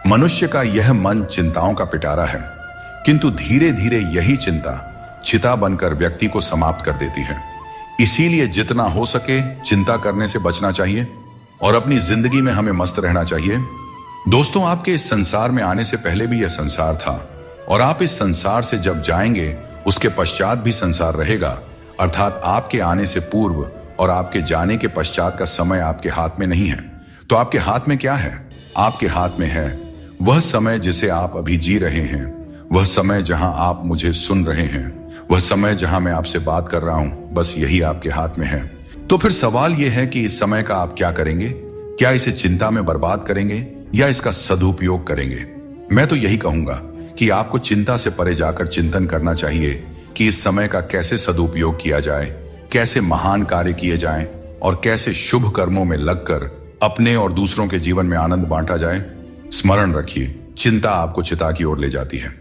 मनुष्य का यह मन चिंताओं का पिटारा है, किंतु धीरे धीरे यही चिंता चिता बनकर व्यक्ति को समाप्त कर देती है। इसीलिए जितना हो सके चिंता करने से बचना चाहिए और अपनी जिंदगी में हमें मस्त रहना चाहिए। दोस्तों, आपके इस संसार में आने से पहले भी यह संसार था और आप इस संसार से जब जाएंगे उसके पश्चात भी संसार रहेगा। अर्थात आपके आने से पूर्व और आपके जाने के पश्चात का समय आपके हाथ में नहीं है। तो आपके हाथ में क्या है? आपके हाथ में है वह समय जिसे आप अभी जी रहे हैं, वह समय जहां आप मुझे सुन रहे हैं, वह समय जहां मैं आपसे बात कर रहा हूं। बस यही आपके हाथ में है। तो फिर सवाल यह है कि इस समय का आप क्या करेंगे? क्या इसे चिंता में बर्बाद करेंगे या इसका सदुपयोग करेंगे? मैं तो यही कहूंगा कि आपको चिंता से परे जाकर चिंतन करना चाहिए कि इस समय का कैसे सदुपयोग किया जाए, कैसे महान कार्य किए जाएं और कैसे शुभ कर्मों में लगकर अपने और दूसरों के जीवन में आनंद बांटा जाए। स्मरण रखिए, चिंता आपको चिता की ओर ले जाती है,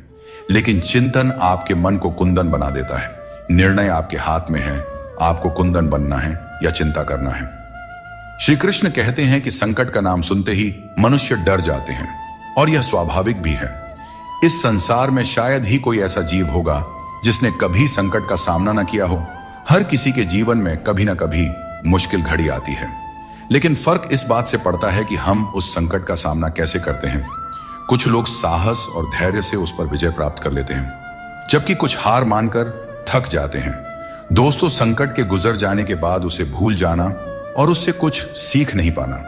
लेकिन चिंतन आपके मन को कुंदन बना देता है। निर्णय आपके हाथ में है, आपको कुंदन बनना है या चिंता करना है। श्री कृष्ण कहते हैं कि संकट का नाम सुनते ही मनुष्य डर जाते हैं और यह स्वाभाविक भी है। इस संसार में शायद ही कोई ऐसा जीव होगा जिसने कभी संकट का सामना न किया हो। हर किसी के जीवन में कभी ना कभी मुश्किल घड़ी आती है, लेकिन फर्क इस बात से पड़ता है कि हम उस संकट का सामना कैसे करते हैं। कुछ लोग साहस और धैर्य से उस पर विजय प्राप्त कर लेते हैं, जबकि कुछ हार मानकर थक जाते हैं। दोस्तों, संकट के गुजर जाने के बाद उसे भूल जाना और उससे कुछ सीख नहीं पाना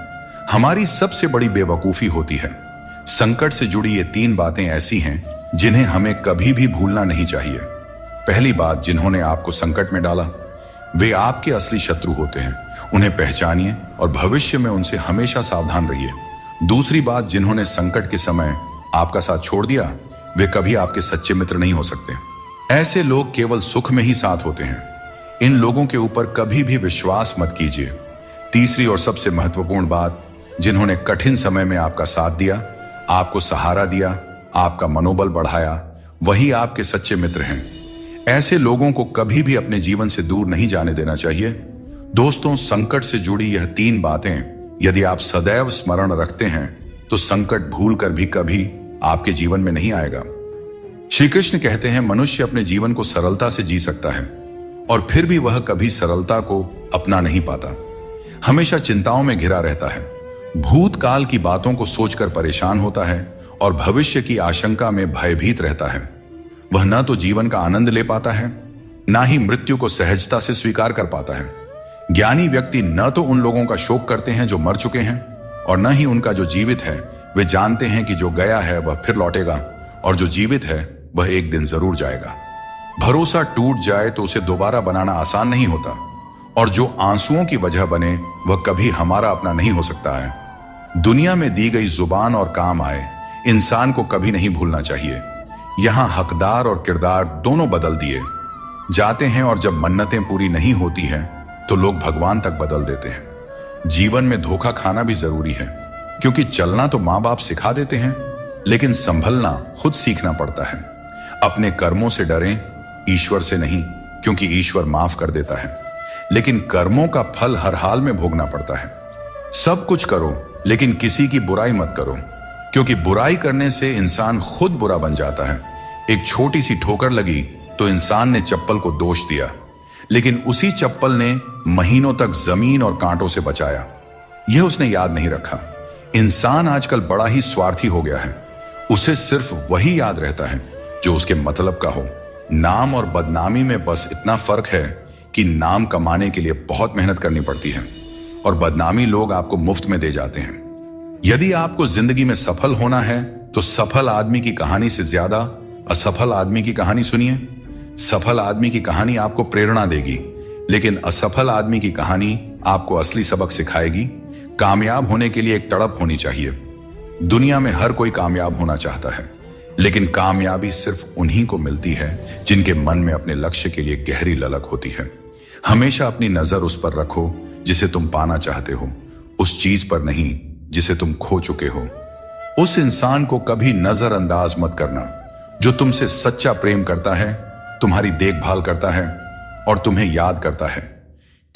हमारी सबसे बड़ी बेवकूफी होती है। संकट से जुड़ी ये 3 बातें ऐसी हैं जिन्हें हमें कभी भी भूलना नहीं चाहिए। पहली बात, जिन्होंने आपको संकट में डाला वे आपके असली शत्रु होते हैं। उन्हें पहचानिए और भविष्य में उनसे हमेशा सावधान रहिए। दूसरी बात, जिन्होंने संकट के समय आपका साथ छोड़ दिया वे कभी आपके सच्चे मित्र नहीं हो सकते। ऐसे लोग केवल सुख में ही साथ होते हैं। इन लोगों के ऊपर कभी भी विश्वास मत कीजिए। तीसरी और सबसे महत्वपूर्ण बात, जिन्होंने कठिन समय में आपका साथ दिया, आपको सहारा दिया, आपका मनोबल बढ़ाया, वही आपके सच्चे मित्र हैं। ऐसे लोगों को कभी भी अपने जीवन से दूर नहीं जाने देना चाहिए। दोस्तों, संकट से जुड़ी यह 3 बातें यदि आप सदैव स्मरण रखते हैं तो संकट भूलकर भी कभी आपके जीवन में नहीं आएगा। श्री कृष्ण कहते हैं, मनुष्य अपने जीवन को सरलता से जी सकता है और फिर भी वह कभी सरलता को अपना नहीं पाता। हमेशा चिंताओं में घिरा रहता है, भूतकाल की बातों को सोचकर परेशान होता है और भविष्य की आशंका में भयभीत रहता है। वह न तो जीवन का आनंद ले पाता है, ना ही मृत्यु को सहजता से स्वीकार कर पाता है। ज्ञानी व्यक्ति न तो उन लोगों का शोक करते हैं जो मर चुके हैं और न ही उनका जो जीवित है। वे जानते हैं कि जो गया है वह फिर लौटेगा और जो जीवित है वह एक दिन जरूर जाएगा। भरोसा टूट जाए तो उसे दोबारा बनाना आसान नहीं होता और जो आंसुओं की वजह बने वह कभी हमारा अपना नहीं हो सकता है। दुनिया में दी गई जुबान और काम आए इंसान को कभी नहीं भूलना चाहिए। यहां हकदार और किरदार दोनों बदल दिए जाते हैं और जब मन्नतें पूरी नहीं होती हैं तो लोग भगवान तक बदल देते हैं। जीवन में धोखा खाना भी जरूरी है, क्योंकि चलना तो माँ बाप सिखा देते हैं, लेकिन संभलना खुद सीखना पड़ता है। अपने कर्मों से डरें, ईश्वर से नहीं, क्योंकि ईश्वर माफ कर देता है, लेकिन कर्मों का फल हर हाल में भोगना पड़ता है। सब कुछ करो लेकिन किसी की बुराई मत करो, क्योंकि बुराई करने से इंसान खुद बुरा बन जाता है। एक छोटी सी ठोकर लगी तो इंसान ने चप्पल को दोष दिया, लेकिन उसी चप्पल ने महीनों तक जमीन और कांटों से बचाया। यह उसने याद नहीं रखा। इंसान आजकल बड़ा ही स्वार्थी हो गया है। उसे सिर्फ वही याद रहता है जो उसके मतलब का हो। नाम और बदनामी में बस इतना फर्क है कि नाम कमाने के लिए बहुत मेहनत करनी पड़ती है और बदनामी लोग आपको मुफ्त में दे जाते हैं। यदि आपको जिंदगी में सफल होना है तो सफल आदमी की कहानी से ज्यादा असफल आदमी की कहानी सुनिए। सफल आदमी की कहानी आपको प्रेरणा देगी, लेकिन असफल आदमी की कहानी आपको असली सबक सिखाएगी। कामयाब होने के लिए एक तड़प होनी चाहिए। दुनिया में हर कोई कामयाब होना चाहता है, लेकिन कामयाबी सिर्फ उन्हीं को मिलती है जिनके मन में अपने लक्ष्य के लिए गहरी ललक होती है। हमेशा अपनी नजर उस पर रखो जिसे तुम पाना चाहते हो, उस चीज पर नहीं जिसे तुम खो चुके हो। उस इंसान को कभी नजरअंदाज मत करना जो तुमसे सच्चा प्रेम करता है, तुम्हारी देखभाल करता है और तुम्हें याद करता है,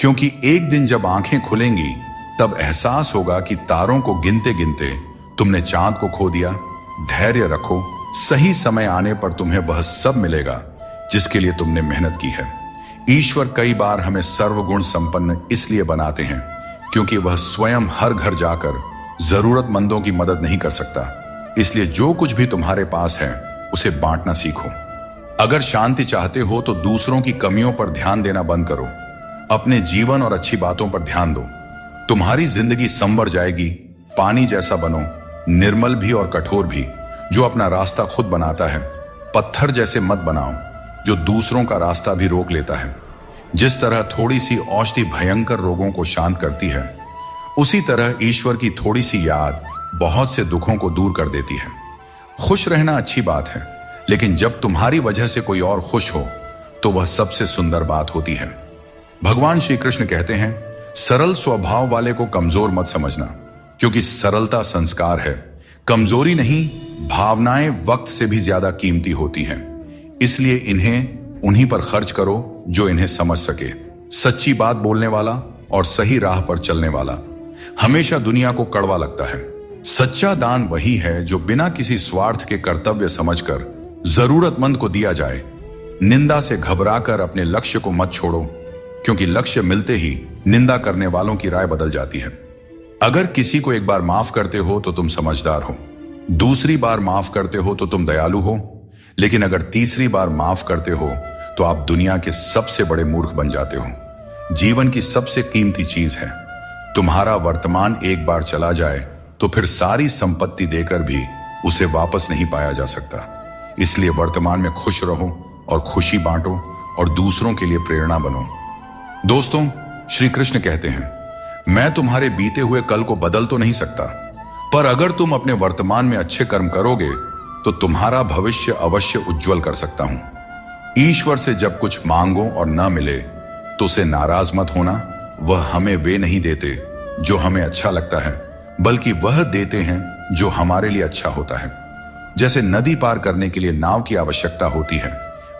क्योंकि एक दिन जब आंखें खुलेंगी तब एहसास होगा कि तारों को गिनते गिनते तुमने चांद को खो दिया। धैर्य रखो, सही समय आने पर तुम्हें वह सब मिलेगा जिसके लिए तुमने मेहनत की है। ईश्वर कई बार हमें सर्वगुण संपन्न इसलिए बनाते हैं क्योंकि वह स्वयं हर घर जाकर जरूरतमंदों की मदद नहीं कर सकता। इसलिए जो कुछ भी तुम्हारे पास है उसे बांटना सीखो। अगर शांति चाहते हो तो दूसरों की कमियों पर ध्यान देना बंद करो। अपने जीवन और अच्छी बातों पर ध्यान दो। तुम्हारी जिंदगी संवर जाएगी। पानी जैसा बनो, निर्मल भी और कठोर भी, जो अपना रास्ता खुद बनाता है। पत्थर जैसे मत बनाओ जो दूसरों का रास्ता भी रोक लेता है। जिस तरह थोड़ी सी औषधि भयंकर रोगों को शांत करती है, उसी तरह ईश्वर की थोड़ी सी याद बहुत से दुखों को दूर कर देती है। खुश रहना अच्छी बात है, लेकिन जब तुम्हारी वजह से कोई और खुश हो तो वह सबसे सुंदर बात होती है। भगवान श्री कृष्ण कहते हैं, सरल स्वभाव वाले को कमजोर मत समझना, क्योंकि सरलता संस्कार है। कमजोरी नहीं, भावनाएं वक्त से भी ज्यादा कीमती होती हैं। इसलिए इन्हें उन्हीं पर खर्च करो जो इन्हें समझ सके। सच्ची बात बोलने वाला और सही राह पर चलने वाला हमेशा दुनिया को कड़वा लगता है। सच्चा दान वही है जो बिना किसी स्वार्थ के कर्तव्य समझकर जरूरतमंद को दिया जाए। निंदा से घबराकर अपने लक्ष्य को मत छोड़ो, क्योंकि लक्ष्य मिलते ही निंदा करने वालों की राय बदल जाती है। अगर किसी को एक बार माफ करते हो तो तुम समझदार हो, दूसरी बार माफ करते हो तो तुम दयालु हो, लेकिन अगर तीसरी बार माफ करते हो तो आप दुनिया के सबसे बड़े मूर्ख बन जाते हो। जीवन की सबसे कीमती चीज है। तुम्हारा वर्तमान एक बार चला जाए तो फिर सारी संपत्ति देकर भी उसे वापस नहीं पाया जा सकता। इसलिए वर्तमान में खुश रहो और खुशी बांटो और दूसरों के लिए प्रेरणा बनो। दोस्तों, श्री कृष्ण कहते हैं, मैं तुम्हारे बीते हुए कल को बदल तो नहीं सकता, पर अगर तुम अपने वर्तमान में अच्छे कर्म करोगे तो तुम्हारा भविष्य अवश्य उज्जवल कर सकता हूं। ईश्वर से जब कुछ मांगो और न मिले तो उसे नाराज मत होना। वह हमें वे नहीं देते जो हमें अच्छा लगता है, बल्कि वह देते हैं जो हमारे लिए अच्छा होता है। जैसे नदी पार करने के लिए नाव की आवश्यकता होती है,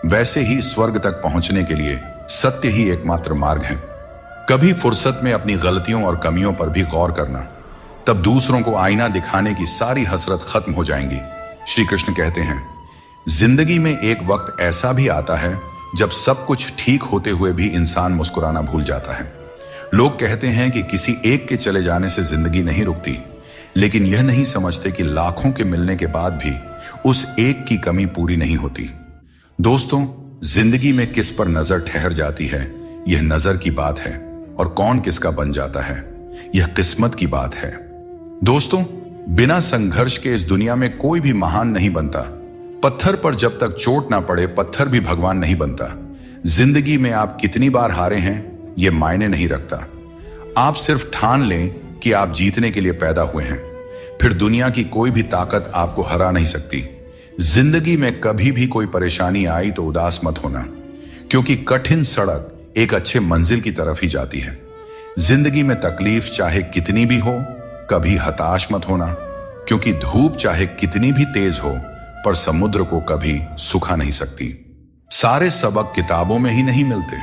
वैसे ही स्वर्ग तक पहुंचने के लिए सत्य ही एकमात्र मार्ग है। कभी फुर्सत में अपनी गलतियों और कमियों पर भी गौर करना, तब दूसरों को आईना दिखाने की सारी हसरत खत्म हो जाएंगी। श्री कृष्ण कहते हैं, जिंदगी में एक वक्त ऐसा भी आता है जब सब कुछ ठीक होते हुए भी इंसान मुस्कुराना भूल जाता है। लोग कहते हैं कि किसी एक के चले जाने से जिंदगी नहीं रुकती, लेकिन यह नहीं समझते कि लाखों के मिलने के बाद भी उस एक की कमी पूरी नहीं होती। दोस्तों, जिंदगी में किस पर नजर ठहर जाती है यह नजर की बात है, और कौन किसका बन जाता है यह किस्मत की बात है। दोस्तों, बिना संघर्ष के इस दुनिया में कोई भी महान नहीं बनता। पत्थर पर जब तक चोट ना पड़े पत्थर भी भगवान नहीं बनता। जिंदगी में आप कितनी बार हारे हैं यह मायने नहीं रखता। आप सिर्फ ठान लें कि आप जीतने के लिए पैदा हुए हैं, फिर दुनिया की कोई भी ताकत आपको हरा नहीं सकती। जिंदगी में कभी भी कोई परेशानी आई तो उदास मत होना, क्योंकि कठिन सड़क एक अच्छे मंजिल की तरफ ही जाती है। जिंदगी में तकलीफ चाहे कितनी भी हो, कभी हताश मत होना, क्योंकि धूप चाहे कितनी भी तेज हो पर समुद्र को कभी सुखा नहीं सकती। सारे सबक किताबों में ही नहीं मिलते।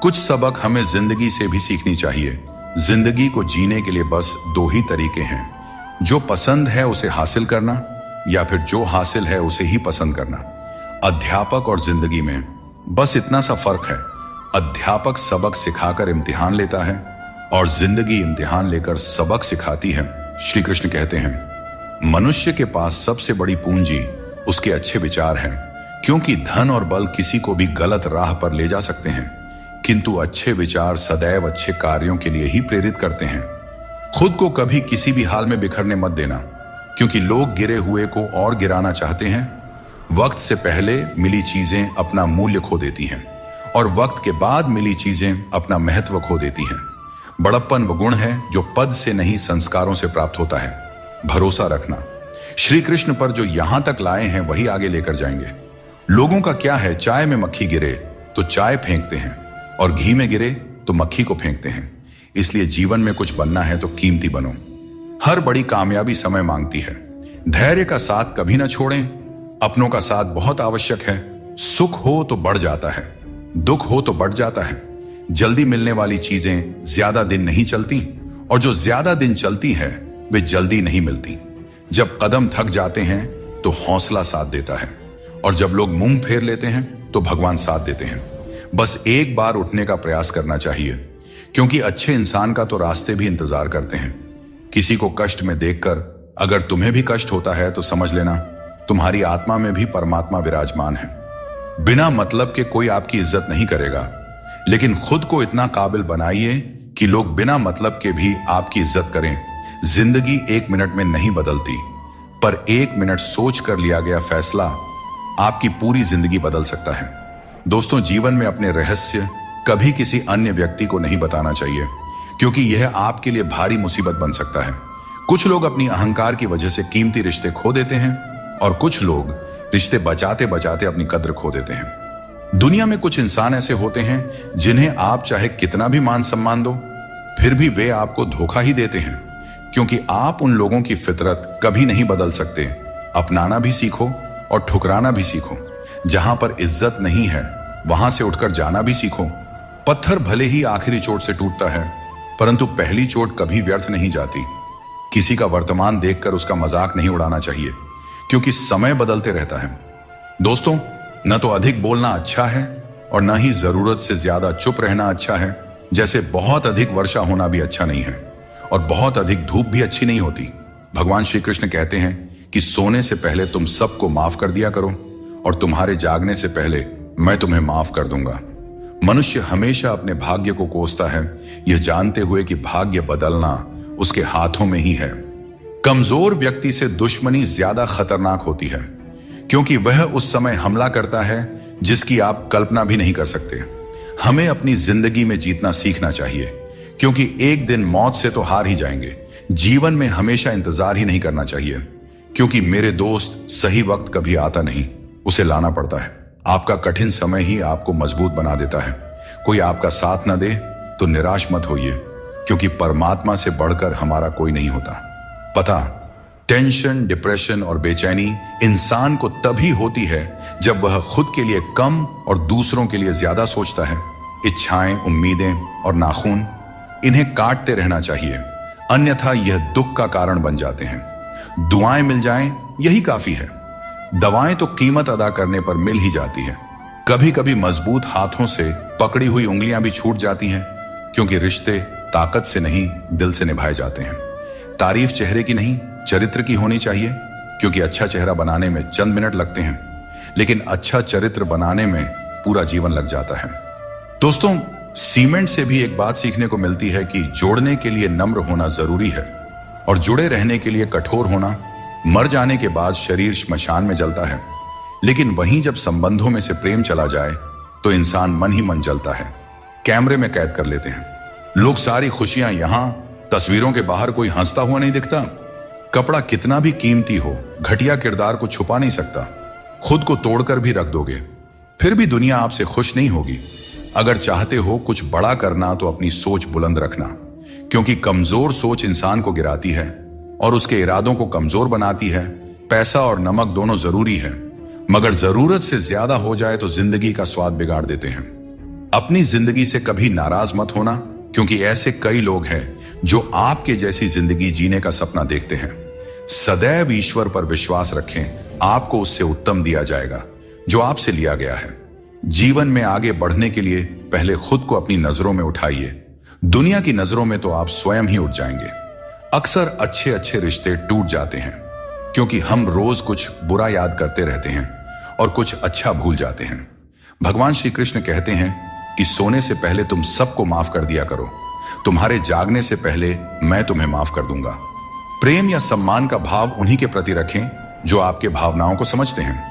कुछ सबक हमें जिंदगी से भी सीखनी चाहिए। जिंदगी को जीने के लिए बस दो ही तरीके हैं, जो पसंद है उसे हासिल करना, या फिर जो हासिल है उसे ही पसंद करना। अध्यापक और जिंदगी में बस इतना सा फर्क है, अध्यापक सबक सिखाकर इम्तिहान लेता है और जिंदगी इम्तिहान लेकर सबक सिखाती है। श्री कृष्ण कहते हैं, मनुष्य के पास सबसे बड़ी पूंजी उसके अच्छे विचार हैं, क्योंकि धन और बल किसी को भी गलत राह पर ले जा सकते हैं, किंतु अच्छे विचार सदैव अच्छे कार्यों के लिए ही प्रेरित करते हैं। खुद को कभी किसी भी हाल में बिखरने मत देना, क्योंकि लोग गिरे हुए को और गिराना चाहते हैं। वक्त से पहले मिली चीजें अपना मूल्य खो देती हैं और वक्त के बाद मिली चीजें अपना महत्व खो देती हैं। बड़प्पन वो गुण है जो पद से नहीं संस्कारों से प्राप्त होता है। भरोसा रखना, श्री कृष्ण पर जो यहां तक लाए हैं वही आगे लेकर जाएंगे। लोगों का क्या है, चाय में मक्खी गिरे तो चाय फेंकते हैं और घी में गिरे तो मक्खी को फेंकते हैं। इसलिए जीवन में कुछ बनना है तो कीमती बनो। हर बड़ी कामयाबी समय मांगती है। धैर्य का साथ कभी ना छोड़ें। अपनों का साथ बहुत आवश्यक है। सुख हो तो बढ़ जाता है, दुख हो तो बढ़ जाता है। जल्दी मिलने वाली चीजें ज्यादा दिन नहीं चलती, और जो ज्यादा दिन चलती है वे जल्दी नहीं मिलती। जब कदम थक जाते हैं तो हौसला साथ देता है, और जब लोग मुंह फेर लेते हैं तो भगवान साथ देते हैं। बस एक बार उठने का प्रयास करना चाहिए, क्योंकि अच्छे इंसान का तो रास्ते भी इंतजार करते हैं। किसी को कष्ट में देखकर अगर तुम्हें भी कष्ट होता है तो समझ लेना तुम्हारी आत्मा में भी परमात्मा विराजमान है। बिना मतलब के कोई आपकी इज्जत नहीं करेगा, लेकिन खुद को इतना काबिल बनाइए कि लोग बिना मतलब के भी आपकी इज्जत करें। जिंदगी 1 मिनट में नहीं बदलती, पर 1 मिनट सोच कर लिया गया फैसला आपकी पूरी जिंदगी बदल सकता है। दोस्तों, जीवन में अपने रहस्य कभी किसी अन्य व्यक्ति को नहीं बताना चाहिए, क्योंकि यह आपके लिए भारी मुसीबत बन सकता है। कुछ लोग अपनी अहंकार की वजह से कीमती रिश्ते खो देते हैं और कुछ लोग रिश्ते बचाते बचाते अपनी कद्र खो देते हैं। दुनिया में कुछ इंसान ऐसे होते हैं जिन्हें आप चाहे कितना भी मान सम्मान दो, फिर भी वे आपको धोखा ही देते हैं, क्योंकि आप उन लोगों की फितरत कभी नहीं बदल सकते। अपनाना भी सीखो और ठुकराना भी सीखो। जहां पर इज्जत नहीं है वहां से उठकर जाना भी सीखो। पत्थर भले ही आखिरी चोट से टूटता है, परंतु पहली चोट कभी व्यर्थ नहीं जाती। किसी का वर्तमान देखकर उसका मजाक नहीं उड़ाना चाहिए, क्योंकि समय बदलते रहता है। दोस्तों, न तो अधिक बोलना अच्छा है और न ही जरूरत से ज्यादा चुप रहना अच्छा है। जैसे बहुत अधिक वर्षा होना भी अच्छा नहीं है और बहुत अधिक धूप भी अच्छी नहीं होती। भगवान श्री कृष्ण कहते हैं कि सोने से पहले तुम सबको माफ कर दिया करो और तुम्हारे जागने से पहले मैं तुम्हें माफ कर दूंगा। मनुष्य हमेशा अपने भाग्य को कोसता है, यह जानते हुए कि भाग्य बदलना उसके हाथों में ही है। कमजोर व्यक्ति से दुश्मनी ज्यादा खतरनाक होती है, क्योंकि वह उस समय हमला करता है जिसकी आप कल्पना भी नहीं कर सकते। हमें अपनी जिंदगी में जीतना सीखना चाहिए, क्योंकि एक दिन मौत से तो हार ही जाएंगे। जीवन में हमेशा इंतजार ही नहीं करना चाहिए, क्योंकि मेरे दोस्त सही वक्त कभी आता नहीं, उसे लाना पड़ता है। आपका कठिन समय ही आपको मजबूत बना देता है। कोई आपका साथ न दे तो निराश मत होइए, क्योंकि परमात्मा से बढ़कर हमारा कोई नहीं होता। पता, टेंशन, डिप्रेशन और बेचैनी इंसान को तभी होती है जब वह खुद के लिए कम और दूसरों के लिए ज्यादा सोचता है। इच्छाएं, उम्मीदें और नाखून, इन्हें काटते रहना चाहिए, अन्यथा यह दुख का कारण बन जाते हैं। दुआएं मिल जाएं यही काफी है। दवाएं तो कीमत अदा करने पर मिल ही जाती है। कभी कभी मजबूत हाथों से पकड़ी हुई उंगलियां भी छूट जाती हैं, क्योंकि रिश्ते ताकत से नहीं दिल से निभाए जाते हैं। तारीफ चेहरे की नहीं चरित्र की होनी चाहिए, क्योंकि अच्छा चेहरा बनाने में चंद मिनट लगते हैं, लेकिन अच्छा चरित्र बनाने में पूरा जीवन लग जाता है। दोस्तों, सीमेंट से भी एक बात सीखने को मिलती है कि जोड़ने के लिए नम्र होना जरूरी है और जुड़े रहने के लिए कठोर होना। मर जाने के बाद शरीर श्मशान में जलता है, लेकिन वहीं जब संबंधों में से प्रेम चला जाए तो इंसान मन ही मन जलता है, कैमरे में कैद कर लेते हैं। लोग सारी खुशियां यहां, तस्वीरों के बाहर कोई हंसता हुआ नहीं दिखता। कपड़ा कितना भी कीमती हो, घटिया किरदार को छुपा नहीं सकता। खुद को तोड़कर भी रख दोगे, फिर भी दुनिया आपसे खुश नहीं होगी। अगर चाहते हो कुछ बड़ा करना तो अपनी सोच बुलंद रखना, क्योंकि कमजोर सोच इंसान को गिराती है और उसके इरादों को कमजोर बनाती है। पैसा और नमक दोनों जरूरी है, मगर जरूरत से ज्यादा हो जाए तो जिंदगी का स्वाद बिगाड़ देते हैं। अपनी जिंदगी से कभी नाराज मत होना, क्योंकि ऐसे कई लोग हैं जो आपके जैसी जिंदगी जीने का सपना देखते हैं। सदैव ईश्वर पर विश्वास रखें, आपको उससे उत्तम दिया जाएगा जो आपसे लिया गया है। जीवन में आगे बढ़ने के लिए पहले खुद को अपनी नजरों में उठाइए। दुनिया की नजरों में तो आप स्वयं ही उठ जाएंगे। अक्सर अच्छे अच्छे रिश्ते टूट जाते हैं, क्योंकि हम रोज कुछ बुरा याद करते रहते हैं और कुछ अच्छा भूल जाते हैं। भगवान श्री कृष्ण कहते हैं कि सोने से पहले तुम सबको माफ कर दिया करो, तुम्हारे जागने से पहले मैं तुम्हें माफ कर दूंगा। प्रेम या सम्मान का भाव उन्हीं के प्रति रखें जो आपके भावनाओं को समझते हैं।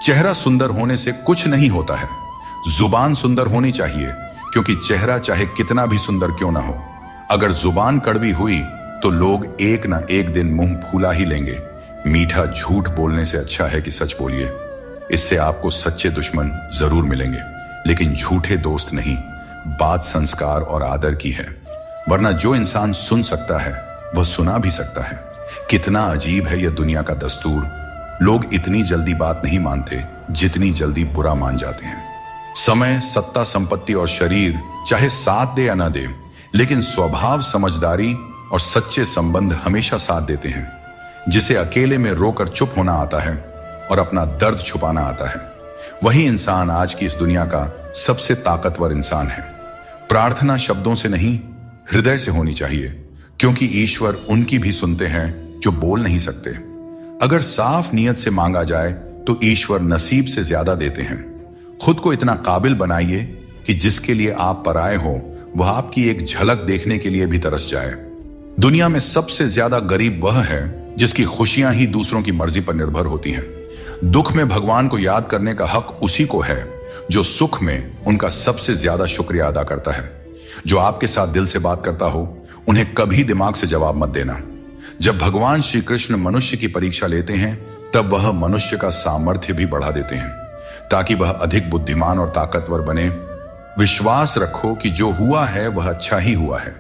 चेहरा सुंदर होने से कुछ नहीं होता है, जुबान सुंदर होनी चाहिए, क्योंकि चेहरा चाहे कितना भी सुंदर क्यों ना हो, अगर जुबान कड़वी हुई तो लोग एक ना एक दिन मुंह फूला ही लेंगे। मीठा झूठ बोलने से अच्छा है कि सच बोलिए, इससे आपको सच्चे दुश्मन जरूर मिलेंगे, लेकिन झूठे दोस्त नहीं। बात संस्कार और आदर की है, वरना जो इंसान सुन सकता है वह सुना भी सकता है। कितना अजीब है यह दुनिया का दस्तूर। लोग इतनी जल्दी बात नहीं मानते जितनी जल्दी बुरा मान जाते हैं। समय, सत्ता, संपत्ति और शरीर चाहे साथ दे या ना दे, लेकिन स्वभाव, समझदारी और सच्चे संबंध हमेशा साथ देते हैं। जिसे अकेले में रोकर चुप होना आता है और अपना दर्द छुपाना आता है, वही इंसान आज की इस दुनिया का सबसे ताकतवर इंसान है। प्रार्थना शब्दों से नहीं, हृदय से होनी चाहिए, क्योंकि ईश्वर उनकी भी सुनते हैं जो बोल नहीं सकते। अगर साफ नियत से मांगा जाए तो ईश्वर नसीब से ज्यादा देते हैं। खुद को इतना काबिल बनाइए कि जिसके लिए आप पराए हो वह आपकी एक झलक देखने के लिए भी तरस जाए। दुनिया में सबसे ज्यादा गरीब वह है जिसकी खुशियां ही दूसरों की मर्जी पर निर्भर होती हैं। दुख में भगवान को याद करने का हक उसी को है जो सुख में उनका सबसे ज्यादा शुक्रिया अदा करता है। जो आपके साथ दिल से बात करता हो उन्हें कभी दिमाग से जवाब मत देना। जब भगवान श्री कृष्ण मनुष्य की परीक्षा लेते हैं तब वह मनुष्य का सामर्थ्य भी बढ़ा देते हैं ताकि वह अधिक बुद्धिमान और ताकतवर बने। विश्वास रखो कि जो हुआ है वह अच्छा ही हुआ है,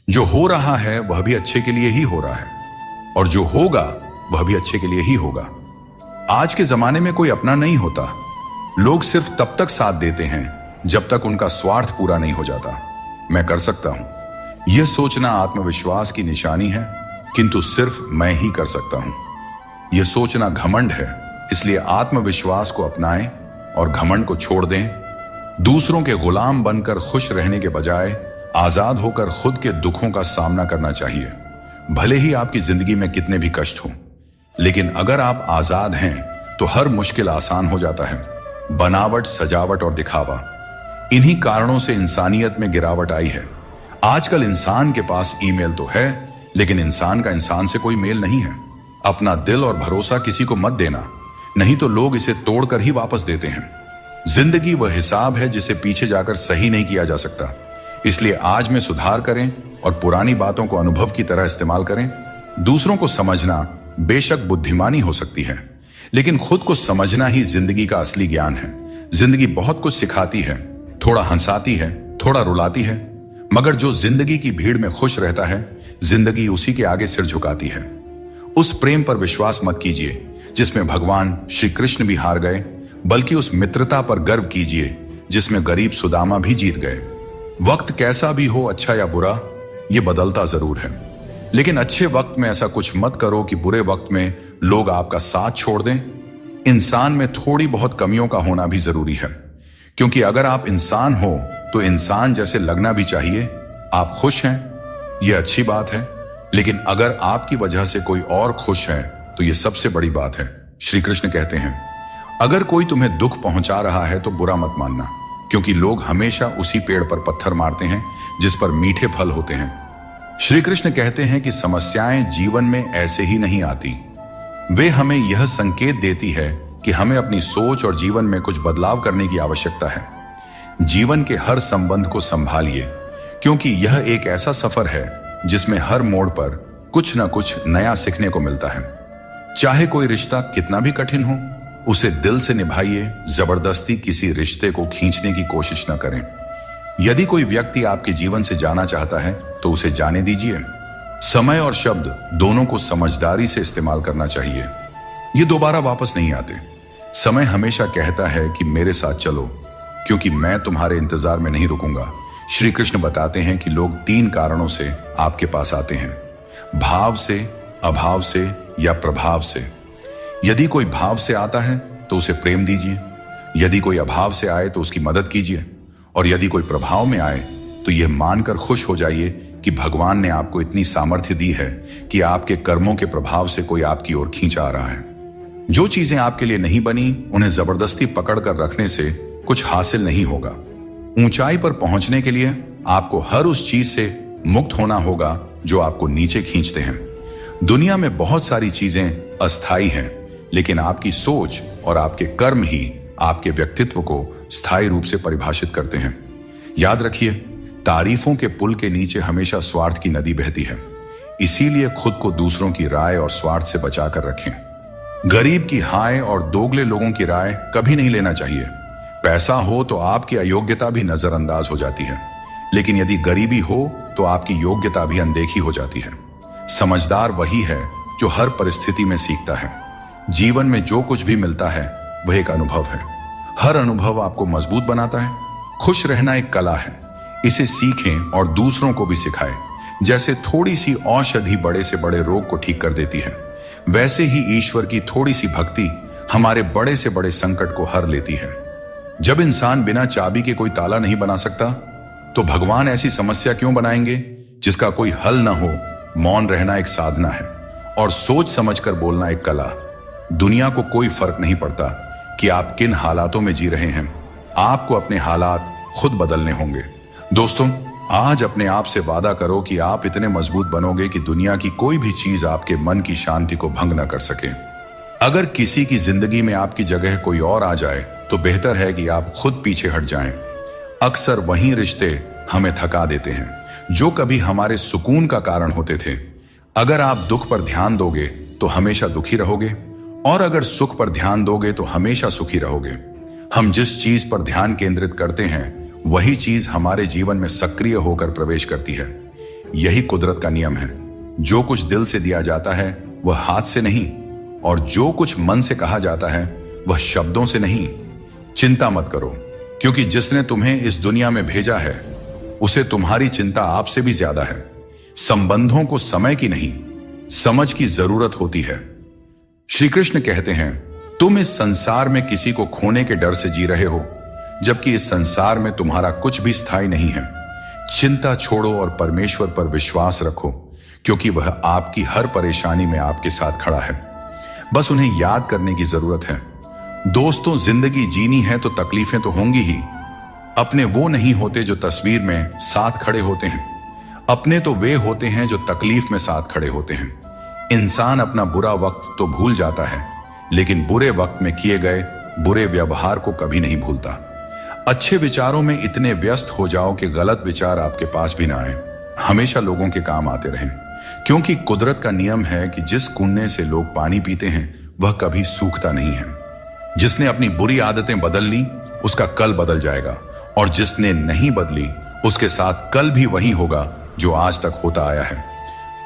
जो हो रहा है वह भी अच्छे के लिए ही हो रहा है, और जो होगा वह भी अच्छे के लिए ही होगा। आज के जमाने में कोई अपना नहीं होता। लोग सिर्फ तब तक साथ देते हैं जब तक उनका स्वार्थ पूरा नहीं हो जाता। मैं कर सकता हूं, यह सोचना आत्मविश्वास की निशानी है, किंतु सिर्फ मैं ही कर सकता हूं। यह सोचना घमंड है। इसलिए आत्मविश्वास को अपनाएं और घमंड को छोड़ दें। दूसरों के गुलाम बनकर खुश रहने के बजाय आजाद होकर खुद के दुखों का सामना करना चाहिए। भले ही आपकी जिंदगी में कितने भी कष्ट हो, लेकिन अगर आप आजाद हैं तो हर मुश्किल आसान हो जाता है। बनावट, सजावट और दिखावा, इन्हीं कारणों से इंसानियत में गिरावट आई है। आजकल इंसान के पास ईमेल तो है, लेकिन इंसान का इंसान से कोई मेल नहीं है। अपना दिल और भरोसा किसी को मत देना, नहीं तो लोग इसे तोड़कर ही वापस देते हैं। जिंदगी वह हिसाब है जिसे पीछे जाकर सही नहीं किया जा सकता। इसलिए आज में सुधार करें और पुरानी बातों को अनुभव की तरह इस्तेमाल करें। दूसरों को समझना बेशक बुद्धिमानी हो सकती है, लेकिन खुद को समझना ही जिंदगी का असली ज्ञान है। जिंदगी बहुत कुछ सिखाती है, थोड़ा हंसाती है, थोड़ा रुलाती है, मगर जो जिंदगी की भीड़ में खुश रहता है जिंदगी उसी के आगे सिर झुकाती है। उस प्रेम पर विश्वास मत कीजिए जिसमें भगवान श्री कृष्ण भी हार गए, बल्कि उस मित्रता पर गर्व कीजिए जिसमें गरीब सुदामा भी जीत गए। वक्त कैसा भी हो, अच्छा या बुरा, यह बदलता जरूर है, लेकिन अच्छे वक्त में ऐसा कुछ मत करो कि बुरे वक्त में लोग आपका साथ छोड़ दें। इंसान में थोड़ी बहुत कमियों का होना भी जरूरी है, क्योंकि अगर आप इंसान हो तो इंसान जैसे लगना भी चाहिए। आप खुश हैं, यह अच्छी बात है, लेकिन अगर आपकी वजह से कोई और खुश है तो यह सबसे बड़ी बात है। श्री कृष्ण कहते हैं, अगर कोई तुम्हें दुख पहुंचा रहा है तो बुरा मत मानना, क्योंकि लोग हमेशा उसी पेड़ पर पत्थर मारते हैं जिस पर मीठे फल होते हैं। श्री कृष्ण कहते हैं कि समस्याएं जीवन में ऐसे ही नहीं आती, वे हमें यह संकेत देती है कि हमें अपनी सोच और जीवन में कुछ बदलाव करने की आवश्यकता है। जीवन के हर संबंध को संभालिए, क्योंकि यह एक ऐसा सफर है जिसमें हर मोड़ पर कुछ न कुछ नया सीखने को मिलता है। चाहे कोई रिश्ता कितना भी कठिन हो, उसे दिल से निभाइए। जबरदस्ती किसी रिश्ते को खींचने की कोशिश न करें। यदि कोई व्यक्ति आपके जीवन से जाना चाहता है तो उसे जाने दीजिए। समय और शब्द दोनों को समझदारी से इस्तेमाल करना चाहिए, ये दोबारा वापस नहीं आते। समय हमेशा कहता है कि मेरे साथ चलो, क्योंकि मैं तुम्हारे इंतजार में नहीं रुकूंगा। श्री कृष्ण बताते हैं कि लोग 3 कारणों से आपके पास आते हैं, भाव से, अभाव से या प्रभाव से। यदि कोई भाव से आता है तो उसे प्रेम दीजिए, यदि कोई अभाव से आए तो उसकी मदद कीजिए, और यदि कोई प्रभाव में आए तो यह मानकर खुश हो जाइए कि भगवान ने आपको इतनी सामर्थ्य दी है कि आपके कर्मों के प्रभाव से कोई आपकी ओर खींच आ रहा है। जो चीजें आपके लिए नहीं बनी उन्हें जबरदस्ती पकड़कर रखने से कुछ हासिल नहीं होगा। ऊंचाई पर पहुंचने के लिए आपको हर उस चीज से मुक्त होना होगा जो आपको नीचे खींचते हैं। दुनिया में बहुत सारी चीजें अस्थायी हैं, लेकिन आपकी सोच और आपके कर्म ही आपके व्यक्तित्व को स्थायी रूप से परिभाषित करते हैं। याद रखिए, तारीफों के पुल के नीचे हमेशा स्वार्थ की नदी बहती है। इसीलिए खुद को दूसरों की राय और स्वार्थ से बचाकर रखें। गरीब की हाय और दोगले लोगों की राय कभी नहीं लेना चाहिए। पैसा हो तो आपकी अयोग्यता भी नजरअंदाज हो जाती है, लेकिन यदि गरीबी हो तो आपकी योग्यता भी अनदेखी हो जाती है। समझदार वही है जो हर परिस्थिति में सीखता है। जीवन में जो कुछ भी मिलता है वह एक अनुभव है। हर अनुभव आपको मजबूत बनाता है। खुश रहना एक कला है, इसे सीखें और दूसरों को भी सिखाएं। जैसे थोड़ी सी औषधि बड़े से बड़े रोग को ठीक कर देती है, वैसे ही ईश्वर की थोड़ी सी भक्ति हमारे बड़े से बड़े संकट को हर लेती है। जब इंसान बिना चाबी के कोई ताला नहीं बना सकता, तो भगवान ऐसी समस्या क्यों बनाएंगे जिसका कोई हल न हो मौन रहना एक साधना है और सोच समझकर बोलना एक कला। दुनिया को कोई फर्क नहीं पड़ता कि आप किन हालातों में जी रहे हैं, आपको अपने हालात खुद बदलने होंगे। दोस्तों, आज अपने आप से वादा करो कि आप इतने मजबूत बनोगे कि दुनिया की कोई भी चीज आपके मन की शांति को भंग न कर सके। अगर किसी की जिंदगी में आपकी जगह कोई और आ जाए तो बेहतर है कि आप खुद पीछे हट जाएं। अक्सर वही रिश्ते हमें थका देते हैं जो कभी हमारे सुकून का कारण होते थे। अगर आप दुख पर ध्यान दोगे तो हमेशा दुखी रहोगे और अगर सुख पर ध्यान दोगे तो हमेशा सुखी रहोगे। हम जिस चीज पर ध्यान केंद्रित करते हैं वही चीज हमारे जीवन में सक्रिय होकर प्रवेश करती है। यही कुदरत का नियम है। जो कुछ दिल से दिया जाता है वह हाथ से नहीं, और जो कुछ मन से कहा जाता है वह शब्दों से नहीं। चिंता मत करो, क्योंकि जिसने तुम्हें इस दुनिया में भेजा है उसे तुम्हारी चिंता आपसे भी ज्यादा है। संबंधों को समय की नहीं, समझ की जरूरत होती है। श्री कृष्ण कहते हैं, तुम इस संसार में किसी को खोने के डर से जी रहे हो, जबकि इस संसार में तुम्हारा कुछ भी स्थायी नहीं है। चिंता छोड़ो और परमेश्वर पर विश्वास रखो, क्योंकि वह आपकी हर परेशानी में आपके साथ खड़ा है। बस उन्हें याद करने की जरूरत है। दोस्तों, जिंदगी जीनी है तो तकलीफें तो होंगी ही। अपने वो नहीं होते जो तस्वीर में साथ खड़े होते हैं, अपने तो वे होते हैं जो तकलीफ में साथ खड़े होते हैं। इंसान अपना बुरा वक्त तो भूल जाता है, लेकिन बुरे वक्त में किए गए बुरे व्यवहार को कभी नहीं भूलता। अच्छे विचारों में इतने व्यस्त हो जाओ कि गलत विचार आपके पास भी ना आए। हमेशा लोगों के काम आते रहें, क्योंकि कुदरत का नियम है कि जिस कुएं से लोग पानी पीते हैं वह कभी सूखता नहीं है। जिसने अपनी बुरी आदतें बदल ली उसका कल बदल जाएगा, और जिसने नहीं बदली उसके साथ कल भी वही होगा जो आज तक होता आया है।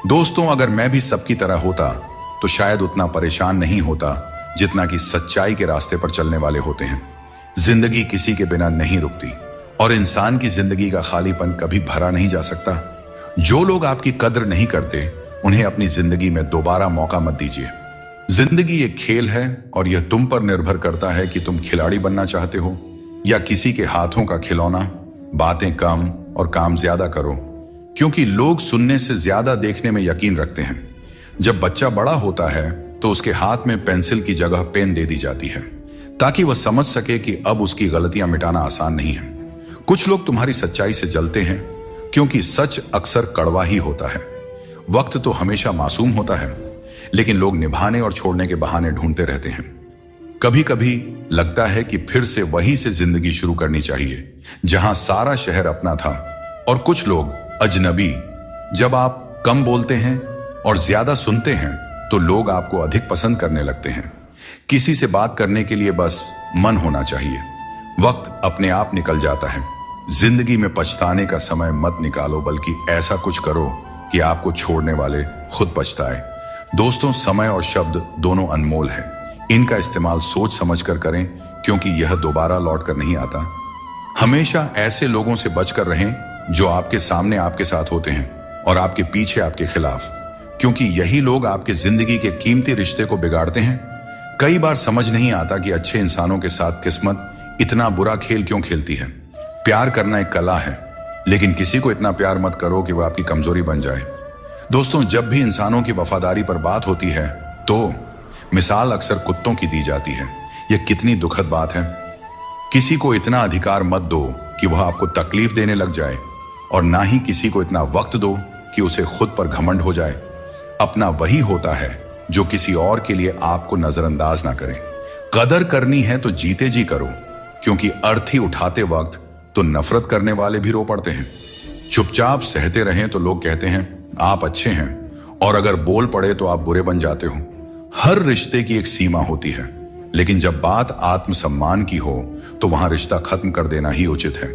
दोस्तों, अगर मैं भी सबकी तरह होता तो शायद उतना परेशान नहीं होता जितना कि सच्चाई के रास्ते पर चलने वाले होते हैं। जिंदगी किसी के बिना नहीं रुकती, और इंसान की जिंदगी का खालीपन कभी भरा नहीं जा सकता। जो लोग आपकी कद्र नहीं करते उन्हें अपनी जिंदगी में दोबारा मौका मत दीजिए। जिंदगी एक खेल है और यह तुम पर निर्भर करता है कि तुम खिलाड़ी बनना चाहते हो या किसी के हाथों का खिलौना। बातें कम और काम ज्यादा करो, क्योंकि लोग सुनने से ज्यादा देखने में यकीन रखते हैं। जब बच्चा बड़ा होता है तो उसके हाथ में पेंसिल की जगह पेन दे दी जाती है, ताकि वह समझ सके कि अब उसकी गलतियां मिटाना आसान नहीं है। कुछ लोग तुम्हारी सच्चाई से जलते हैं, क्योंकि सच अक्सर कड़वा ही होता है। वक्त तो हमेशा मासूम होता है, लेकिन लोग निभाने और छोड़ने के बहाने ढूंढते रहते हैं। कभी कभी लगता है कि फिर से वहीं से जिंदगी शुरू करनी चाहिए जहां सारा शहर अपना था और कुछ लोग अजनबी। जब आप कम बोलते हैं और ज्यादा सुनते हैं तो लोग आपको अधिक पसंद करने लगते हैं। किसी से बात करने के लिए बस मन होना चाहिए। वक्त अपने आप निकल जाता है। जिंदगी में पछताने का समय मत निकालो, बल्कि ऐसा कुछ करो कि आपको छोड़ने वाले खुद पछताए। दोस्तों, समय और शब्द दोनों अनमोल हैं। इनका इस्तेमाल सोच समझकर करें, क्योंकि यह दोबारा लौट कर नहीं आता। हमेशा ऐसे लोगों से बचकर रहें जो आपके सामने आपके साथ होते हैं और आपके पीछे आपके खिलाफ, क्योंकि यही लोग आपके जिंदगी के कीमती रिश्ते को बिगाड़ते हैं। कई बार समझ नहीं आता कि अच्छे इंसानों के साथ किस्मत इतना बुरा खेल क्यों खेलती है। प्यार करना एक कला है, लेकिन किसी को इतना प्यार मत करो कि वह आपकी कमजोरी बन जाए। दोस्तों, जब भी इंसानों की वफादारी पर बात होती है तो मिसाल अक्सर कुत्तों की दी जाती है। यह कितनी दुखद बात है। किसी को इतना अधिकार मत दो कि वह आपको तकलीफ देने लग जाए, और ना ही किसी को इतना वक्त दो कि उसे खुद पर घमंड हो जाए। अपना वही होता है जो किसी और के लिए आपको नजरअंदाज ना करे। कदर करनी है तो जीते जी करो, क्योंकि अर्थी उठाते वक्त तो नफरत करने वाले भी रो पड़ते हैं। चुपचाप सहते रहें तो लोग कहते हैं आप अच्छे हैं, और अगर बोल पड़े तो आप बुरे बन जाते हो। हर रिश्ते की एक सीमा होती है, लेकिन जब बात आत्मसम्मान की हो तो वहां रिश्ता खत्म कर देना ही उचित है।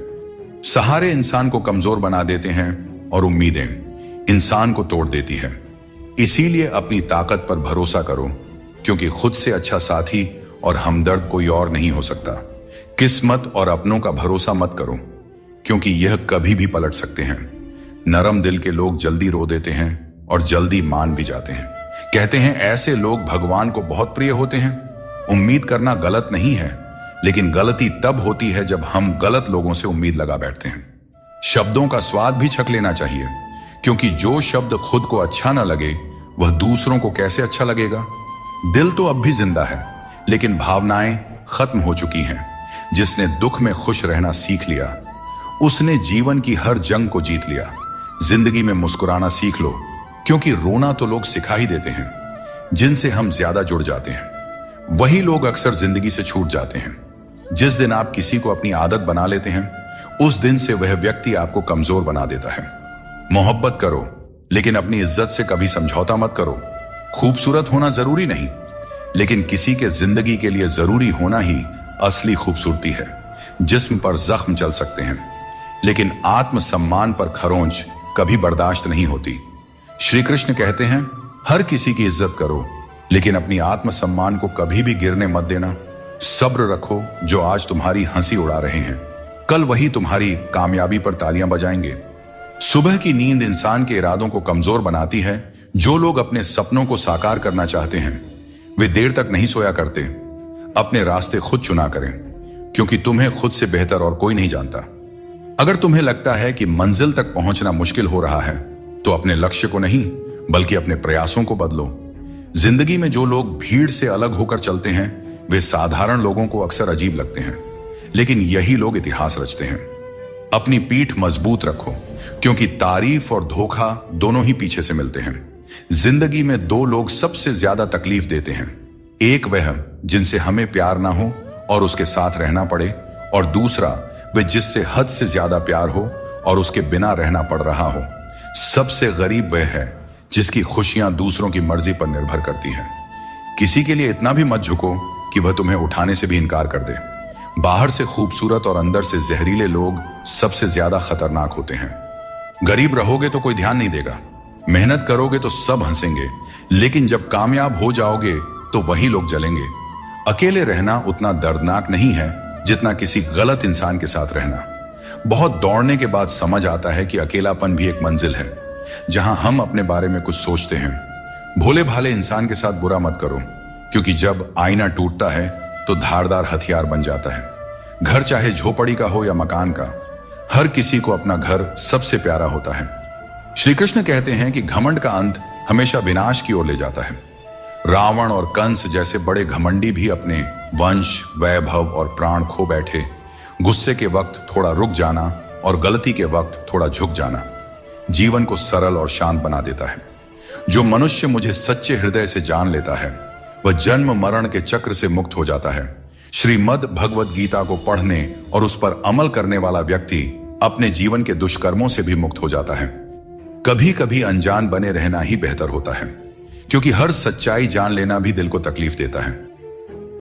सहारे इंसान को कमजोर बना देते हैं और उम्मीदें इंसान को तोड़ देती है। इसीलिए अपनी ताकत पर भरोसा करो, क्योंकि खुद से अच्छा साथी और हमदर्द कोई और नहीं हो सकता। किस्मत और अपनों का भरोसा मत करो, क्योंकि यह कभी भी पलट सकते हैं। नरम दिल के लोग जल्दी रो देते हैं और जल्दी मान भी जाते हैं। कहते हैं ऐसे लोग भगवान को बहुत प्रिय होते हैं। उम्मीद करना गलत नहीं है, लेकिन गलती तब होती है जब हम गलत लोगों से उम्मीद लगा बैठते हैं। शब्दों का स्वाद भी छक लेना चाहिए, क्योंकि जो शब्द खुद को अच्छा ना लगे वह दूसरों को कैसे अच्छा लगेगा। दिल तो अब भी जिंदा है, लेकिन भावनाएं खत्म हो चुकी हैं। जिसने दुख में खुश रहना सीख लिया, उसने जीवन की हर जंग को जीत लिया। जिंदगी में मुस्कुराना सीख लो, क्योंकि रोना तो लोग सिखा ही देते हैं। जिनसे हम ज्यादा जुड़ जाते हैं वही लोग अक्सर जिंदगी से छूट जाते हैं। जिस दिन आप किसी को अपनी आदत बना लेते हैं, उस दिन से वह व्यक्ति आपको कमजोर बना देता है। मोहब्बत करो, लेकिन अपनी इज्जत से कभी समझौता मत करो। खूबसूरत होना जरूरी नहीं, लेकिन किसी के जिंदगी के लिए जरूरी होना ही असली खूबसूरती है। जिस्म पर जख्म चल सकते हैं, लेकिन आत्मसम्मान पर खरोंच कभी बर्दाश्त नहीं होती। श्री कृष्ण कहते हैं, हर किसी की इज्जत करो, लेकिन अपनी आत्मसम्मान को कभी भी गिरने मत देना। सब्र रखो, जो आज तुम्हारी हंसी उड़ा रहे हैं, कल वही तुम्हारी कामयाबी पर तालियां बजाएंगे। सुबह की नींद इंसान के इरादों को कमजोर बनाती है। जो लोग अपने सपनों को साकार करना चाहते हैं, वे देर तक नहीं सोया करते। अपने रास्ते खुद चुना करें, क्योंकि तुम्हें खुद से बेहतर और कोई नहीं जानता। अगर तुम्हें लगता है कि मंजिल तक पहुंचना मुश्किल हो रहा है, तो अपने लक्ष्य को नहीं, बल्कि अपने प्रयासों को बदलो। जिंदगी में जो लोग भीड़ से अलग होकर चलते हैं, वे साधारण लोगों को अक्सर अजीब लगते हैं, लेकिन यही लोग इतिहास रचते हैं। अपनी पीठ मजबूत रखो, क्योंकि तारीफ और धोखा दोनों ही पीछे से मिलते हैं। जिंदगी में दो लोग सबसे ज्यादा तकलीफ देते हैं। एक वह जिनसे हमें प्यार ना हो और उसके साथ रहना पड़े, और दूसरा वह जिससे हद से ज्यादा प्यार हो और उसके बिना रहना पड़ रहा हो। सबसे गरीब वह है जिसकी खुशियां दूसरों की मर्जी पर निर्भर करती हैं। किसी के लिए इतना भी मत झुको कि वह तुम्हें उठाने से भी इनकार कर दे। बाहर से खूबसूरत और अंदर से जहरीले लोग सबसे ज्यादा खतरनाक होते हैं। गरीब रहोगे तो कोई ध्यान नहीं देगा, मेहनत करोगे तो सब हंसेंगे, लेकिन जब कामयाब हो जाओगे तो वही लोग जलेंगे। अकेले रहना उतना दर्दनाक नहीं है जितना किसी गलत इंसान के साथ रहना। बहुत दौड़ने के बाद समझ आता है कि अकेलापन भी एक मंजिल है, जहां हम अपने बारे में कुछ सोचते हैं। भोले भाले इंसान के साथ बुरा मत करो, क्योंकि जब आईना टूटता है तो धारदार हथियार बन जाता है। घर चाहे झोपड़ी का हो या मकान का, हर किसी को अपना घर सबसे प्यारा होता है। श्री कृष्ण कहते हैं कि घमंड का अंत हमेशा विनाश की ओर ले जाता है। रावण और कंस जैसे बड़े घमंडी भी अपने वंश, वैभव और प्राण खो बैठे। गुस्से के वक्त थोड़ा रुक जाना और गलती के वक्त थोड़ा झुक जाना जीवन को सरल और शांत बना देता है। जो मनुष्य मुझे सच्चे हृदय से जान लेता है, वह जन्म मरण के चक्र से मुक्त हो जाता है। श्रीमद् भगवद गीता को पढ़ने और उस पर अमल करने वाला व्यक्ति अपने जीवन के दुष्कर्मों से भी मुक्त हो जाता है। कभी कभी अनजान बने रहना ही बेहतर होता है, क्योंकि हर सच्चाई जान लेना भी दिल को तकलीफ देता है।